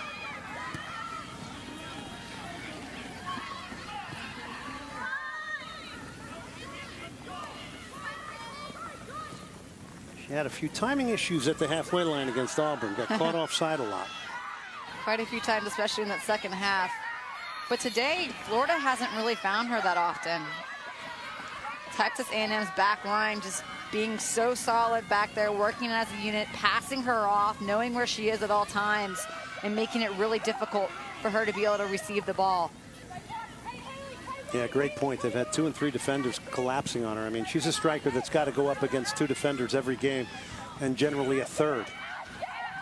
Speaker 1: She had a few timing issues at the halfway line against Auburn. Got caught offside a lot.
Speaker 2: quite a few times, especially in that second half. But today, Florida hasn't really found her that often. Texas A&M's back line just being so solid back there, working as a unit, passing her off, knowing where she is at all times, and making it really difficult for her to be able to receive the ball.
Speaker 1: Yeah, great point. They've had 2 and 3 defenders collapsing on her. I mean, she's a striker that's got to go up against 2 defenders every game, and generally a third,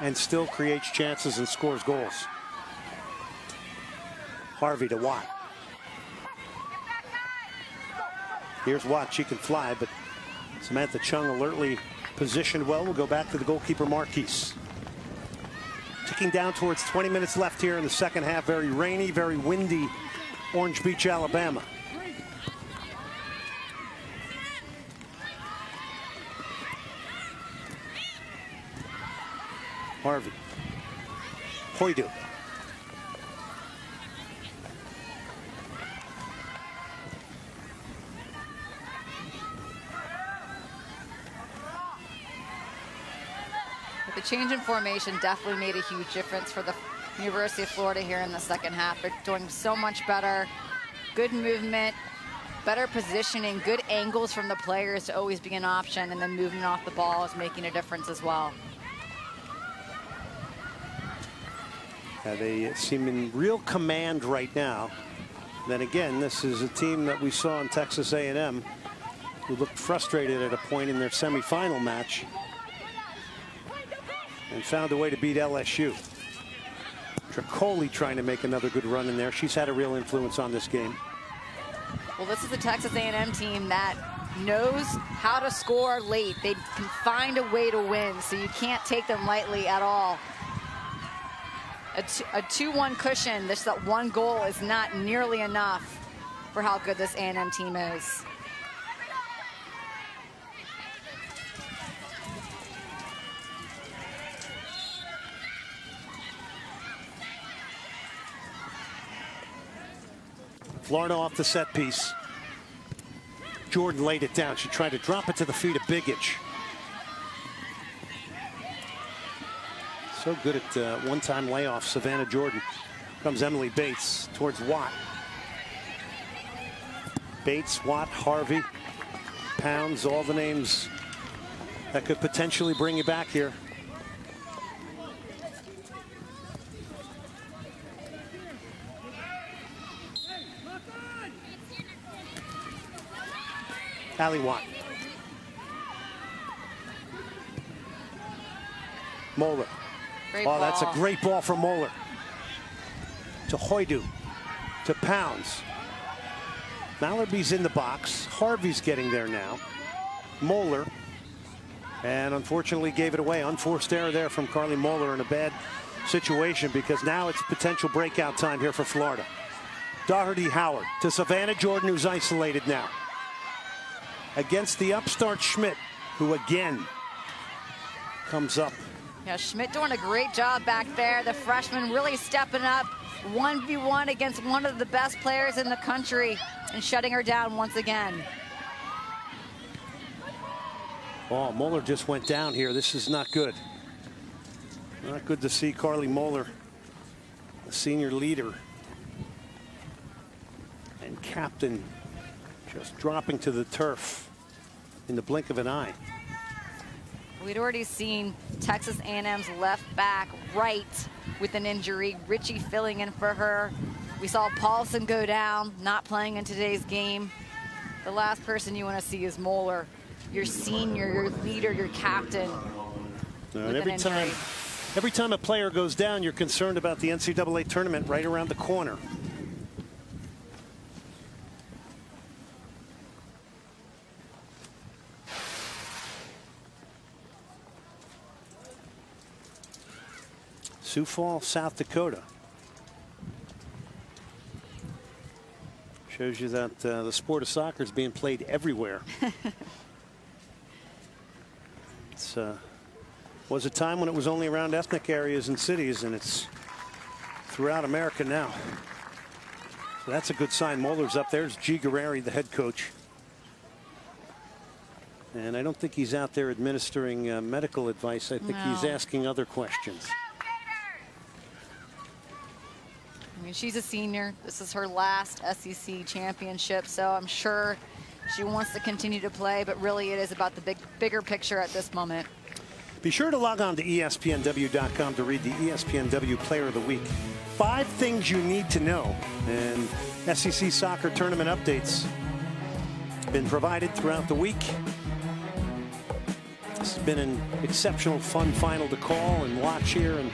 Speaker 1: and still creates chances and scores goals. Harvey to Watt. Here's Watt. She can fly, but Samantha Chung alertly positioned well. We'll go back to the goalkeeper, Marquise. Ticking down towards 20 minutes left here in the second half. Very rainy, very windy Orange Beach, Alabama. Harvey. Hoydu.
Speaker 2: The change in formation definitely made a huge difference for the University of Florida here in the second half. They're doing so much better. Good movement, better positioning, good angles from the players to always be an option, and then moving off the ball is making a difference as well.
Speaker 1: They seem in real command right now. Then again, this is a team that we saw in Texas A&M who looked frustrated at a point in their semifinal match and found a way to beat LSU. Tricoli trying to make another good run in there. She's had a real influence on this game.
Speaker 2: Well, this is a Texas A&M team that knows how to score late. They can find a way to win, so you can't take them lightly at all. A 2-1 cushion, just that one goal is not nearly enough for how good this A&M team is.
Speaker 1: Florida off the set piece. Jordan laid it down. She tried to drop it to the feet of Bigich. So good at one-time layoff, Savannah Jordan. Comes Emily Bates towards Watt. Bates, Watt, Harvey, Pounds, all the names that could potentially bring you back here. Allie Watt. Moeller.
Speaker 2: Great
Speaker 1: ball. That's a
Speaker 2: ball.
Speaker 1: great ball from Moeller. To Hoydu. To Pounds. Mallerby's in the box. Harvey's getting there now. Moeller. And unfortunately gave it away. Unforced error there from Carly Moeller in a bad situation, because now it's potential breakout time here for Florida. Doherty Howard to Savannah Jordan, who's isolated now. Against the upstart Schmidt, who again comes up.
Speaker 2: Yeah, Schmidt doing a great job back there. The freshman really stepping up 1v1 against one of the best players in the country and shutting her down once again.
Speaker 1: Oh, Moeller just went down here. This is not good. Not good to see Carly Moeller, the senior leader and captain, just dropping to the turf in the blink of an eye.
Speaker 2: We'd already seen Texas A&M's left back right with an injury. Ritchie filling in for her. We saw Paulson go down, not playing in today's game. The last person you want to see is Moeller, your senior, your leader, your captain.
Speaker 1: And every time a player goes down, you're concerned about the NCAA tournament right around the corner. Sioux Falls, South Dakota. Shows you that the sport of soccer is being played everywhere. It's was a time when it was only around ethnic areas and cities, and it's throughout America now. So that's a good sign. Moeller's up there. There's G. Guerreri, the head coach. And I don't think he's out there administering medical advice. I think he's asking other questions.
Speaker 2: I mean, she's a senior. This is her last SEC championship, so I'm sure she wants to continue to play, but really it is about the bigger picture at this moment.
Speaker 1: Be sure to log on to ESPNW.com to read the ESPNW Player of the Week. 5 things you need to know, and SEC soccer tournament updates been provided throughout the week. This has been an exceptional, fun final to call and watch here, and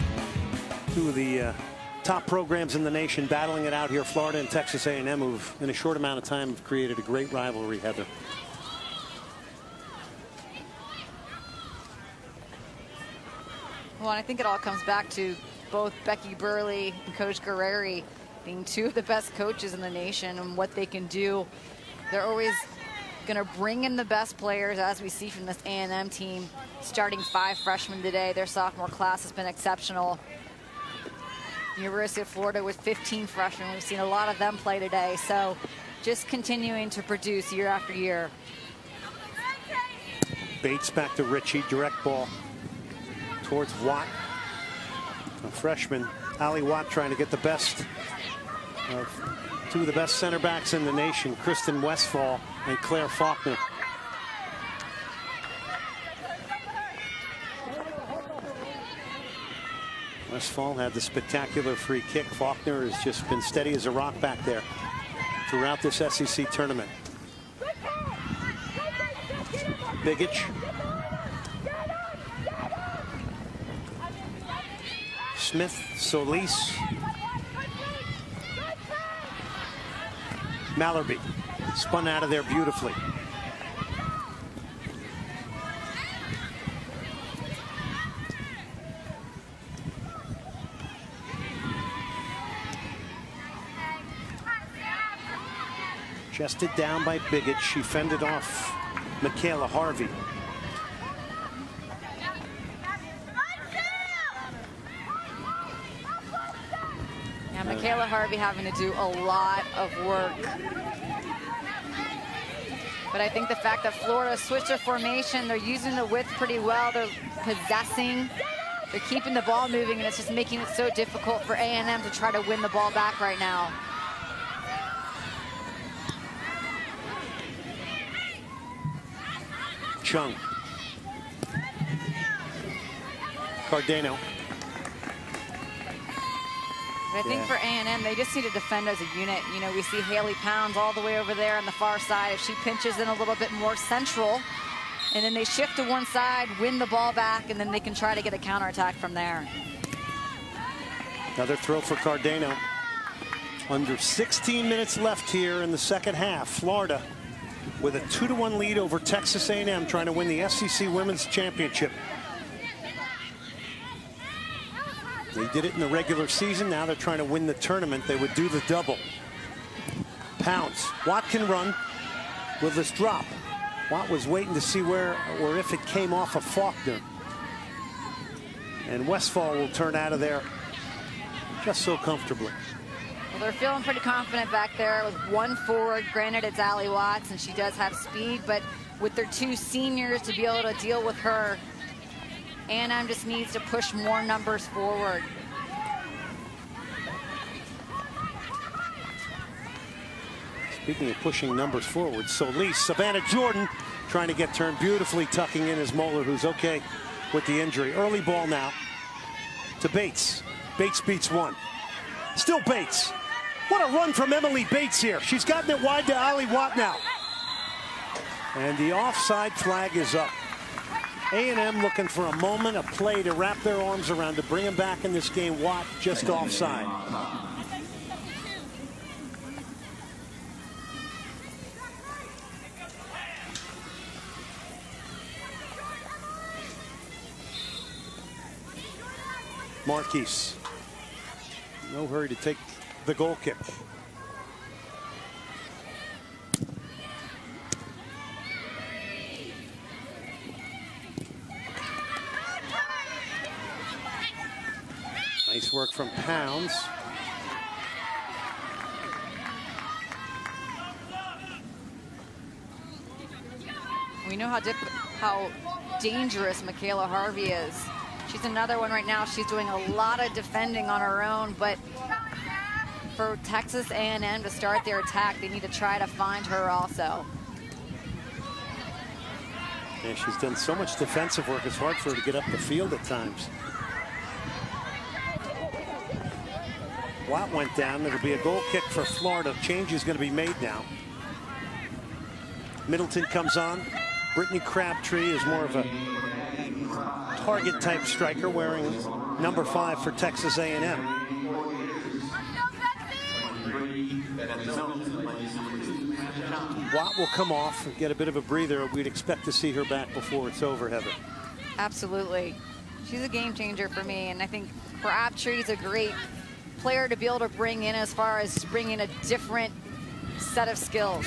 Speaker 1: 2 of the top programs in the nation battling it out here, Florida and Texas A&M, who've in a short amount of time have created a great rivalry, Heather.
Speaker 2: Well, I think it all comes back to both Becky Burley and Coach Guerreri being 2 of the best coaches in the nation and what they can do. They're always going to bring in the best players, as we see from this A&M team, starting 5 freshmen today. Their sophomore class has been exceptional. University of Florida with 15 freshmen. We've seen a lot of them play today. So just continuing to produce year after year.
Speaker 1: Bates back to Ritchie, direct ball towards Watt. A freshman, Ali Watt, trying to get the best of 2 of the best center backs in the nation, Kristen Westphal and Claire Faulkner. Westphal had the spectacular free kick. Faulkner has just been steady as a rock back there throughout this SEC tournament. Bigich. Smith, Solis. Mallerby spun out of there beautifully. Chested down by Bigich. She fended off Michaela Harvey.
Speaker 2: Yeah, Michaela Harvey having to do a lot of work. But I think the fact that Florida switched their formation, they're using the width pretty well. They're possessing. They're keeping the ball moving, and it's just making it so difficult for A&M to try to win the ball back right now.
Speaker 1: Chung. Cardano.
Speaker 2: But I think for A&M, they just need to defend as a unit. You know, we see Haley Pounds all the way over there on the far side. If she pinches in a little bit more central, and then they shift to one side, win the ball back, and then they can try to get a counterattack from there.
Speaker 1: Another throw for Cardano. Under 16 minutes left here in the second half. Florida with a 2-1 lead over Texas A&M, trying to win the SEC Women's Championship. They did it in the regular season. Now they're trying to win the tournament. They would do the double. Pounds. Watt can run. Will this drop? Watt was waiting to see where or if it came off of Faulkner. And Westphal will turn out of there just so comfortably.
Speaker 2: Well, they're feeling pretty confident back there with 1 forward. Granted, it's Allie Watts, and she does have speed, but with their 2 seniors to be able to deal with her, A&M just needs to push more numbers forward.
Speaker 1: Speaking of pushing numbers forward, Solis, Savannah Jordan trying to get turned beautifully, tucking in his Moeller, who's okay with the injury. Early ball now to Bates. Bates beats 1. Still Bates. What a run from Emily Bates here. She's gotten it wide to Ali Watt now. And the offside flag is up. A&M looking for a moment, a play to wrap their arms around to bring them back in this game. Watt just offside. Marquise. No hurry to take the goal kick. Nice work from Pounds.
Speaker 2: We know how dangerous Michaela Harvey is. She's another one right now. She's doing a lot of defending on her own, but for Texas A&M to start their attack. They need to try to find her also.
Speaker 1: Yeah, she's done so much defensive work. It's hard for her to get up the field at times. Watt went down. It'll be a goal kick for Florida. Change is going to be made now. Middleton comes on. Brittany Crabtree is more of a target type striker, wearing number 5 for Texas A&M. Watt will come off and get a bit of a breather. We'd expect to see her back before it's over, Heather.
Speaker 2: Absolutely. She's a game changer for me, and I think Crabtree's a great player to be able to bring in as far as bringing a different set of skills.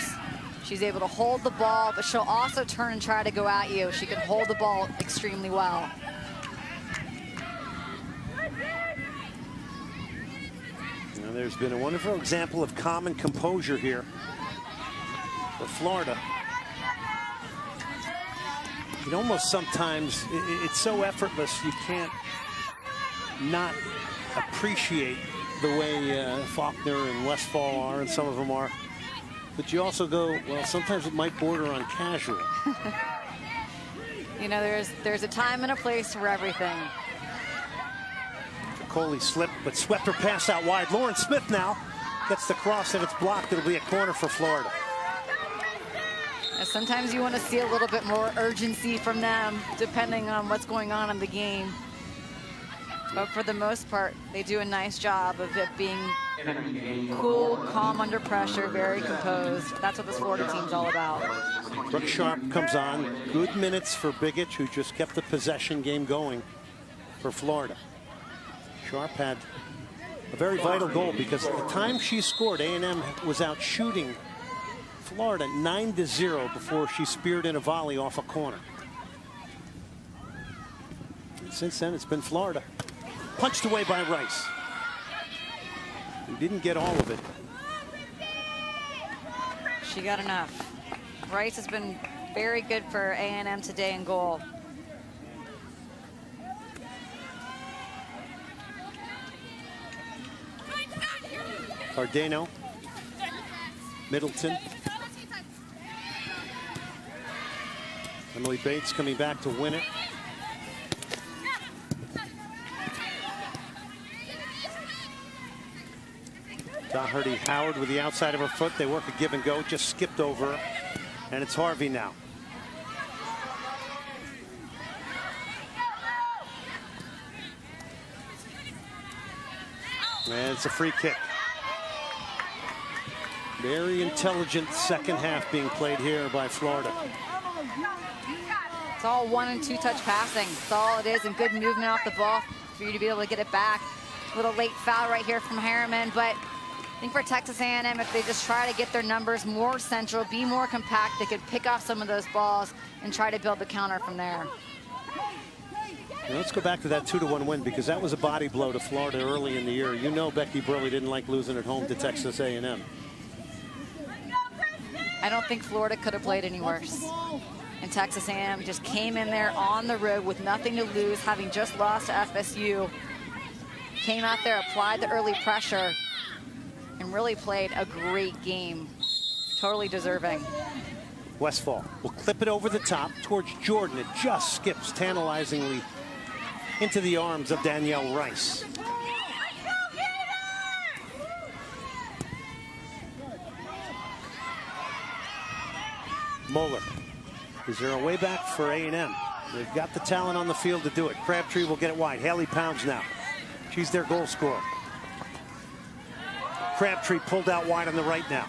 Speaker 2: She's able to hold the ball, but she'll also turn and try to go at you. She can hold the ball extremely well.
Speaker 1: Now, there's been a wonderful example of common composure here for Florida. It almost sometimes, it's so effortless, you can't not appreciate the way Faulkner and Westphal are, and some of them are. But you also go, well, sometimes it might border on casual.
Speaker 2: You know, there's a time and a place for everything.
Speaker 1: Coley slipped, but swept her pass out wide. Lauren Smith now gets the cross, and it's blocked. It'll be a corner for Florida.
Speaker 2: Now, sometimes you want to see a little bit more urgency from them, depending on what's going on in the game. But for the most part, they do a nice job of it being cool, calm under pressure, very composed. That's what this Florida team's all about.
Speaker 1: Brooke Sharp comes on. Good minutes for Biggich, who just kept the possession game going for Florida. Sharp had a very vital goal because at the time she scored, A&M was out shooting Florida 9-0 before she speared in a volley off a corner. And since then, it's been Florida. Punched away by Rice. He didn't get all of it.
Speaker 2: She got enough. Rice has been very good for A&M today in goal.
Speaker 1: Cardano, Middleton. Emily Bates coming back to win it. Doherty Howard with the outside of her foot. They work a give and go, just skipped over her. And it's Harvey now. And it's a free kick. Very intelligent second half being played here by Florida.
Speaker 2: It's all 1- and 2-touch passing. That's all it is, and good movement off the ball for you to be able to get it back. A little late foul right here from Harriman, but I think for Texas A&M, if they just try to get their numbers more central, be more compact, they could pick off some of those balls and try to build the counter from there.
Speaker 1: Now let's go back to that 2-1 win, because that was a body blow to Florida early in the year. You know Becky Burley didn't like losing at home to Texas A&M.
Speaker 2: I don't think Florida could have played any worse. And Texas A&M just came in there on the road with nothing to lose, having just lost to FSU. Came out there, applied the early pressure, and really played a great game. Totally deserving.
Speaker 1: Westphal will clip it over the top towards Jordan. It just skips tantalizingly into the arms of Danielle Rice. Moeller. Is there a way back for A&M? They've got the talent on the field to do it. Crabtree will get it wide. Haley Pounds now. She's their goal scorer. Crabtree pulled out wide on the right now.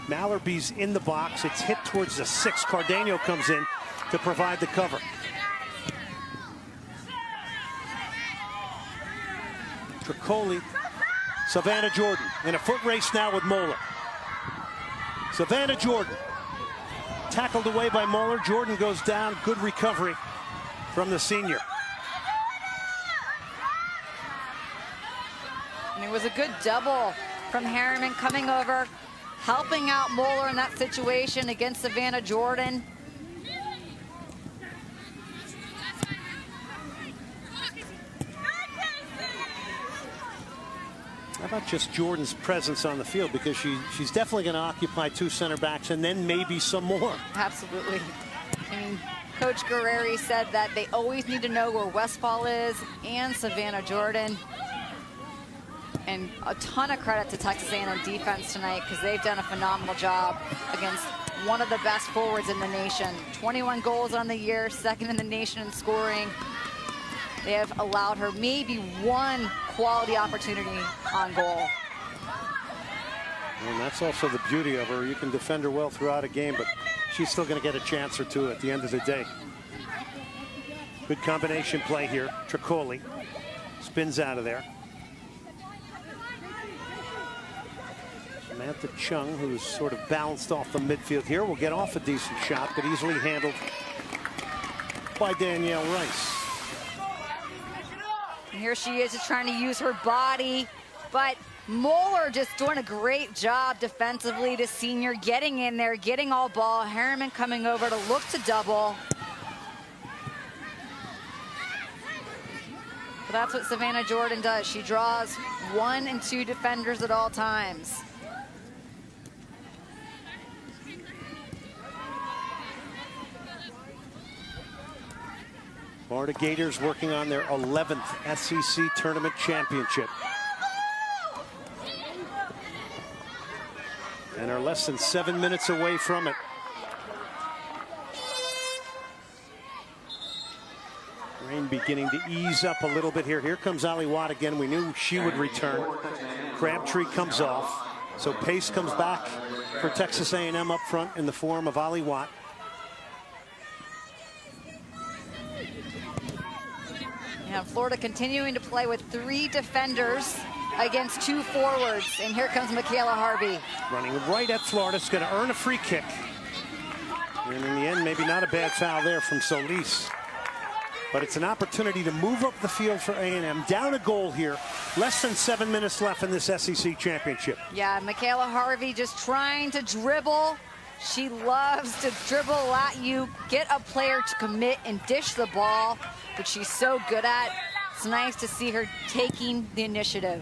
Speaker 1: Mallerby's in the box. It's hit towards the 6. Cardano comes in to provide the cover. Tricoli, Savannah Jordan in a foot race now with Moeller. Savannah Jordan tackled away by Moeller. Jordan goes down. Good recovery from the senior.
Speaker 2: And it was a good double from Harriman coming over, helping out Moeller in that situation against Savannah Jordan.
Speaker 1: How Not just Jordan's presence on the field, because she's definitely going to occupy 2 center backs and then maybe some more.
Speaker 2: Absolutely. I mean, Coach Guerreri said that they always need to know where Westfall is and Savannah Jordan. And a ton of credit to Texas A&M defense tonight, because they've done a phenomenal job against one of the best forwards in the nation. 21 goals on the year, 2nd in the nation in scoring. They have allowed her maybe 1 quality opportunity on goal.
Speaker 1: And that's also the beauty of her. You can defend her well throughout a game, but she's still going to get a chance or 2 at the end of the day. Good combination play here. Tricoli spins out of there. Samantha Chung, who's sort of bounced off the midfield here, will get off a decent shot, but easily handled by Danielle Rice.
Speaker 2: And here she is, just trying to use her body, but Moeller just doing a great job defensively. The senior getting in there, getting all ball. Harriman coming over to look to double. But that's what Savannah Jordan does. She draws 1 and 2 defenders at all times.
Speaker 1: Florida Gators working on their 11th SEC Tournament Championship. And are less than 7 minutes away from it. Rain beginning to ease up a little bit here. Here comes Ali Watt again. We knew she would return. Crabtree comes off. So pace comes back for Texas A&M up front in the form of Ali Watt.
Speaker 2: Yeah, Florida continuing to play with 3 defenders against 2 forwards. And here comes Michaela Harvey.
Speaker 1: Running right at Florida. It's going to earn a free kick. And in the end, maybe not a bad foul there from Solis. But it's an opportunity to move up the field for A&M. Down a goal here. Less than 7 minutes left in this SEC championship.
Speaker 2: Yeah, Michaela Harvey just trying to dribble. She loves to dribble at you, get a player to commit and dish the ball, which she's so good at. It's nice to see her taking the initiative.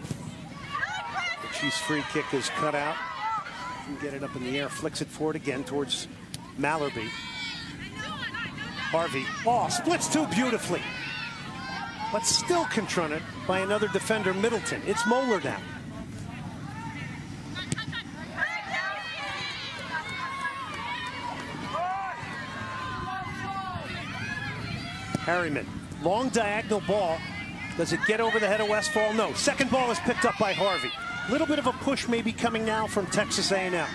Speaker 1: She's free kick is cut out. Can get it up in the air, flicks it forward again towards Mallerby. Harvey, splits 2 beautifully. But still confronted by another defender, Middleton. It's Moeller now. Harriman, long diagonal ball. Does it get over the head of Westfall? No. Second ball is picked up by Harvey. A little bit of a push maybe coming now from Texas A&M.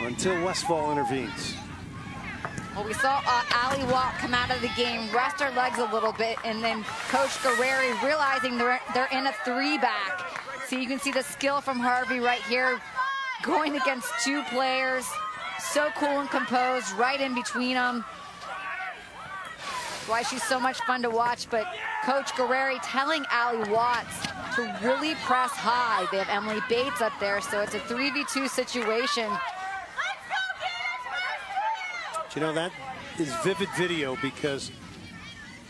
Speaker 1: Until Westfall intervenes.
Speaker 2: Well, we saw Ali Watt come out of the game, rest her legs a little bit, and then Coach Guerreri realizing they're in a 3-back. So you can see the skill from Harvey right here, going against 2 players. So cool and composed, right in between them. Why she's so much fun to watch, but Coach Guerreri telling Ali Watts to really press high. They have Emily Bates up there, so it's a 3v2 situation.
Speaker 1: You know, that is vivid video, because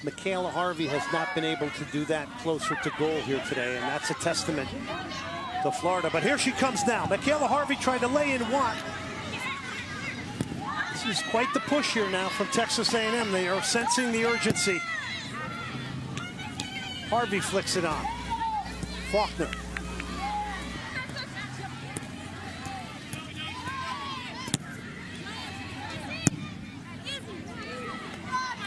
Speaker 1: Michaela Harvey has not been able to do that closer to goal here today, and that's a testament to Florida. But here she comes now. Michaela Harvey tried to lay in Watt. This is quite the push here now from Texas A&M. They are sensing the urgency. Harvey flicks it on. Faulkner.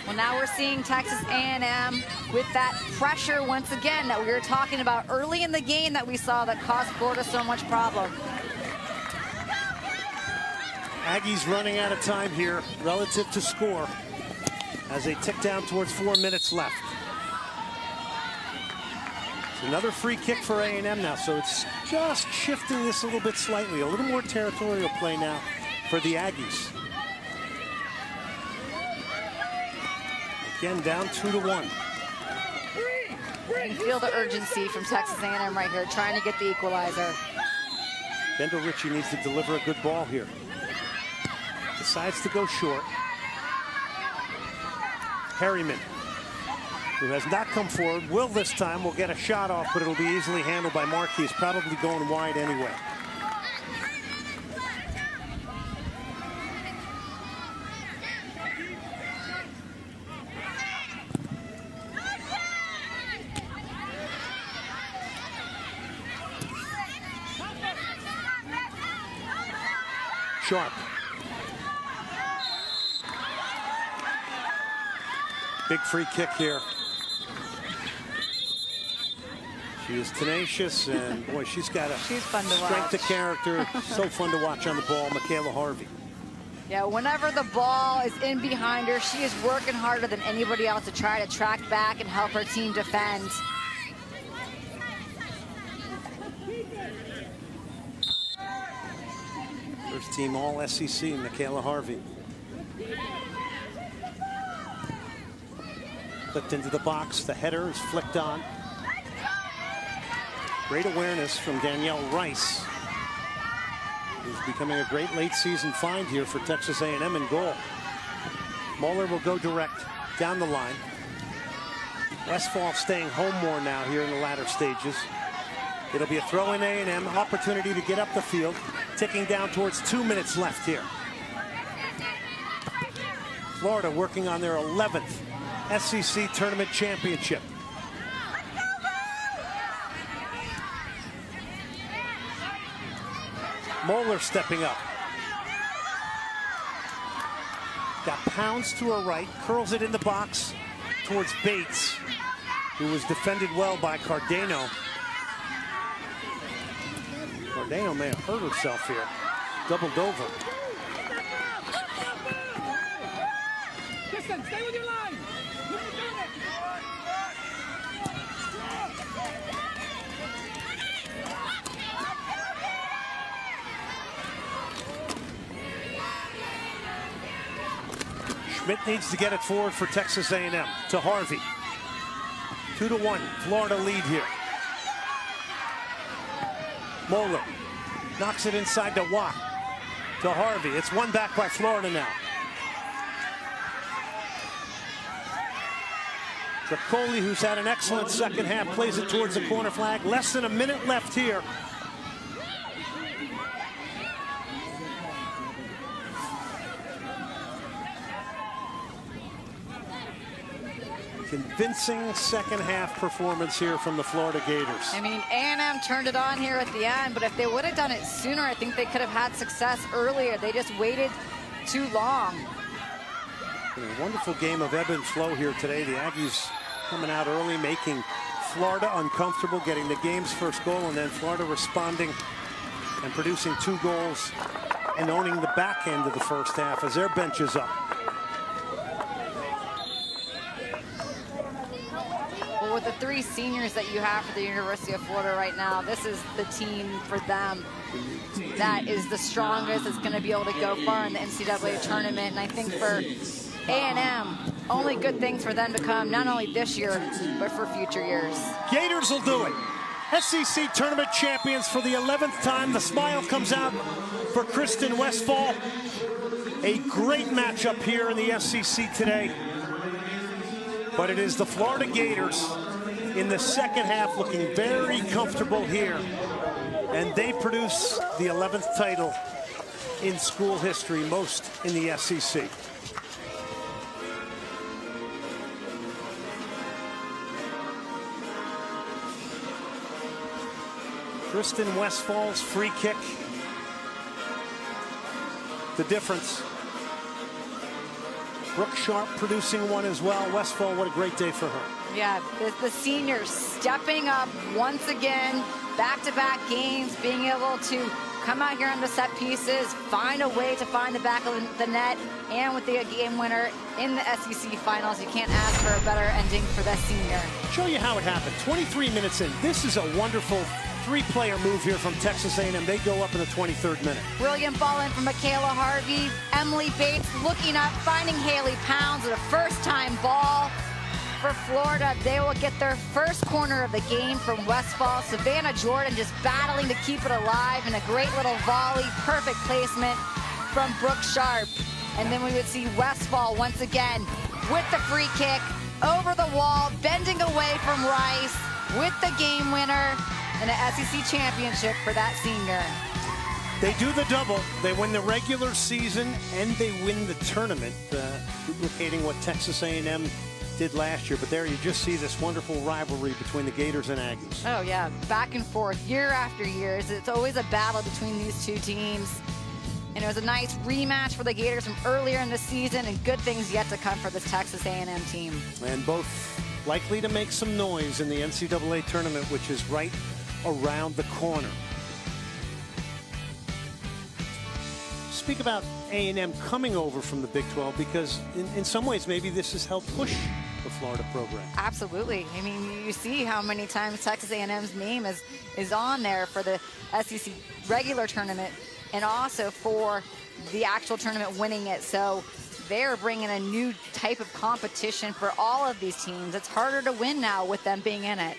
Speaker 2: Well, now we're seeing Texas A&M with that pressure once again that we were talking about early in the game that we saw that caused Florida so much problem.
Speaker 1: Aggies running out of time here relative to score as they tick down towards 4 minutes left. It's another free kick for A&M now, so it's just shifting this a little bit slightly. A little more territorial play now for the Aggies. Again, down 2-1.
Speaker 2: You can feel the urgency from Texas A&M right here, trying to get the equalizer.
Speaker 1: Kendall Ritchie needs to deliver a good ball here. Decides to go short. Harriman. who has not come forward, will this time. Will get a shot off, but it'll be easily handled by Marquise, probably going wide anyway. Sharp. Big free kick here. She is tenacious, and boy, she's got a
Speaker 2: fun to
Speaker 1: strength
Speaker 2: watch.
Speaker 1: of character. So fun to watch on the ball, Michaela Harvey.
Speaker 2: Yeah, whenever the ball is in behind her, she is working harder than anybody else to try to track back and help her team defend.
Speaker 1: First team all SEC, Michaela Harvey. Flipped into the box. The header is flicked on. Great awareness from Danielle Rice, who's becoming a great late season find here for Texas A&M in goal. Moeller will go direct down the line. Westfall staying home more now here in the latter stages. It'll be a throw in A&M, opportunity to get up the field, ticking down towards 2 minutes left here. Florida working on their 11th SEC Tournament Championship. Moeller stepping up. Got Pounds to her right, curls it in the box towards Bates, who was defended well by Cardano. Cardano may have hurt herself here. Doubled over.
Speaker 10: Listen, stay with your line.
Speaker 1: Schmidt needs to get it forward for Texas A&M to Harvey. 2-1, Florida lead here. Moeller knocks it inside to Watt. To Harvey. It's won back by Florida now. Tricoli, who's had an excellent second half, plays it towards the corner flag. Less than a minute left here. Convincing second half performance here from the Florida Gators.
Speaker 2: I mean, A&M turned it on here at the end, but if they would have done it sooner, I think they could have had success earlier. They just waited too long.
Speaker 1: A wonderful game of ebb and flow here today. The Aggies coming out early, making Florida uncomfortable, getting the game's first goal, and then Florida responding and producing 2 goals and owning the back end of the first half as their bench is up.
Speaker 2: Well, with the 3 seniors that you have for the University of Florida right now, this is the team for them that is the strongest, that's going to be able to go far in the NCAA tournament. And I think for A&M, only good things for them to come, not only this year, but for future years.
Speaker 1: Gators will do it. SEC tournament champions for the 11th time. The smile comes out for Kristen Westphal. A great matchup here in the SEC today. But it is the Florida Gators in the second half looking very comfortable here. And they produce the 11th title in school history, most in the SEC. Kristen Westphal's free kick. The difference. Brooke Sharp producing one as well. Westphal, what a great day for her.
Speaker 2: Yeah, the seniors stepping up once again, back-to-back games, being able to come out here on the set pieces, find a way to find the back of the net, and with the game winner in the SEC finals, you can't ask for a better ending for that senior.
Speaker 1: Show you how it happened. 23 minutes in. This is a wonderful 3-player move here from Texas A&M. They go up in the 23rd minute.
Speaker 2: Brilliant ball in from Michaela Harvey. Emily Bates looking up, finding Haley Pounds with a first-time ball for Florida. They will get their first corner of the game from Westfall. Savannah Jordan just battling to keep it alive, and a great little volley. Perfect placement from Brooke Sharp. And then we would see Westfall once again with the free kick. over the wall, bending away from Rice with the game winner and an SEC championship for that senior.
Speaker 1: They do the double. They win the regular season and they win the tournament, duplicating what Texas A&M did last year. But there you just see this wonderful rivalry between the Gators and Aggies.
Speaker 2: Oh yeah, back and forth year after year. It's always a battle between these two teams. And it was a nice rematch for the Gators from earlier in the season, and good things yet to come for this Texas A&M team.
Speaker 1: And both likely to make some noise in the NCAA tournament, which is right around the corner. Speak about A&M coming over from the Big 12, because in some ways maybe this has helped push the Florida program.
Speaker 2: Absolutely. I mean, you see how many times Texas A&M's name is on there for the SEC regular tournament and also for the actual tournament winning it. So they're bringing a new type of competition for all of these teams. It's harder to win now with them being in it.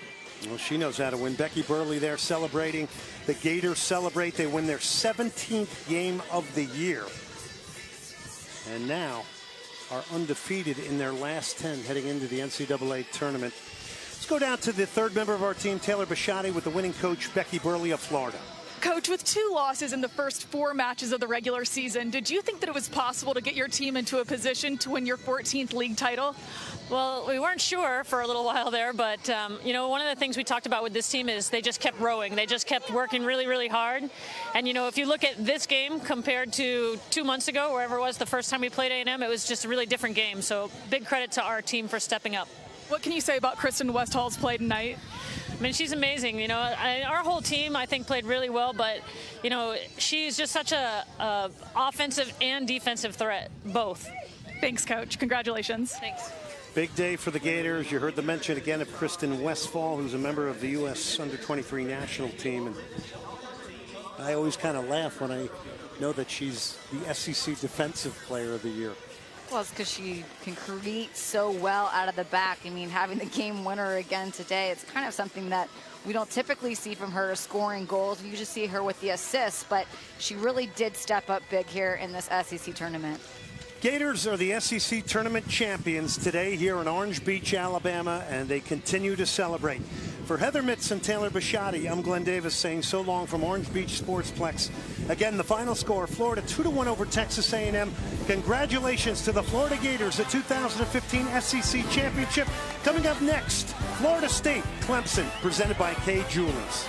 Speaker 1: Well, she knows how to win. Becky Burley there celebrating. The Gators celebrate. They win their 17th game of the year. And now are undefeated in their last 10 heading into the NCAA tournament. Let's go down to the third member of our team, Taylor Bisciotti, with the winning coach, Becky Burley of Florida.
Speaker 4: Coach, with 2 losses in the first 4 matches of the regular season, did you think that it was possible to get your team into a position to win your 14th league title?
Speaker 6: Well, we weren't sure for a little while there, but, you know, one of the things we talked about with this team is they just kept rowing. They just kept working really, really hard. And, you know, if you look at this game compared to 2 months ago, wherever it was the first time we played A&M, it was just a really different game. So big credit to our team for stepping up.
Speaker 4: What can you say about Kristen Westhall's play tonight?
Speaker 6: I mean, she's amazing. You know, our whole team, I think, played really well, but, you know, she's just such a offensive and defensive threat, both.
Speaker 4: Thanks, Coach. Congratulations.
Speaker 6: Thanks.
Speaker 1: Big day for the Gators. You heard the mention again of Kristen Westphal, who's a member of the U.S. Under-23 national team. And I always kind of laugh when I know that she's the SEC Defensive Player of the Year.
Speaker 2: Well, it's because she can create so well out of the back. I mean, having the game winner again today, it's kind of something that we don't typically see from her, scoring goals. We usually see her with the assists, but she really did step up big here in this SEC tournament.
Speaker 1: Gators are the SEC tournament champions today here in Orange Beach, Alabama, and they continue to celebrate. For Heather Mitz and Taylor Bisciotti, I'm Glenn Davis saying so long from Orange Beach Sportsplex. Again, the final score, Florida 2-1 over Texas A&M. Congratulations to the Florida Gators, the 2015 SEC Championship. Coming up next, Florida State, Clemson, presented by Kay Jewelers.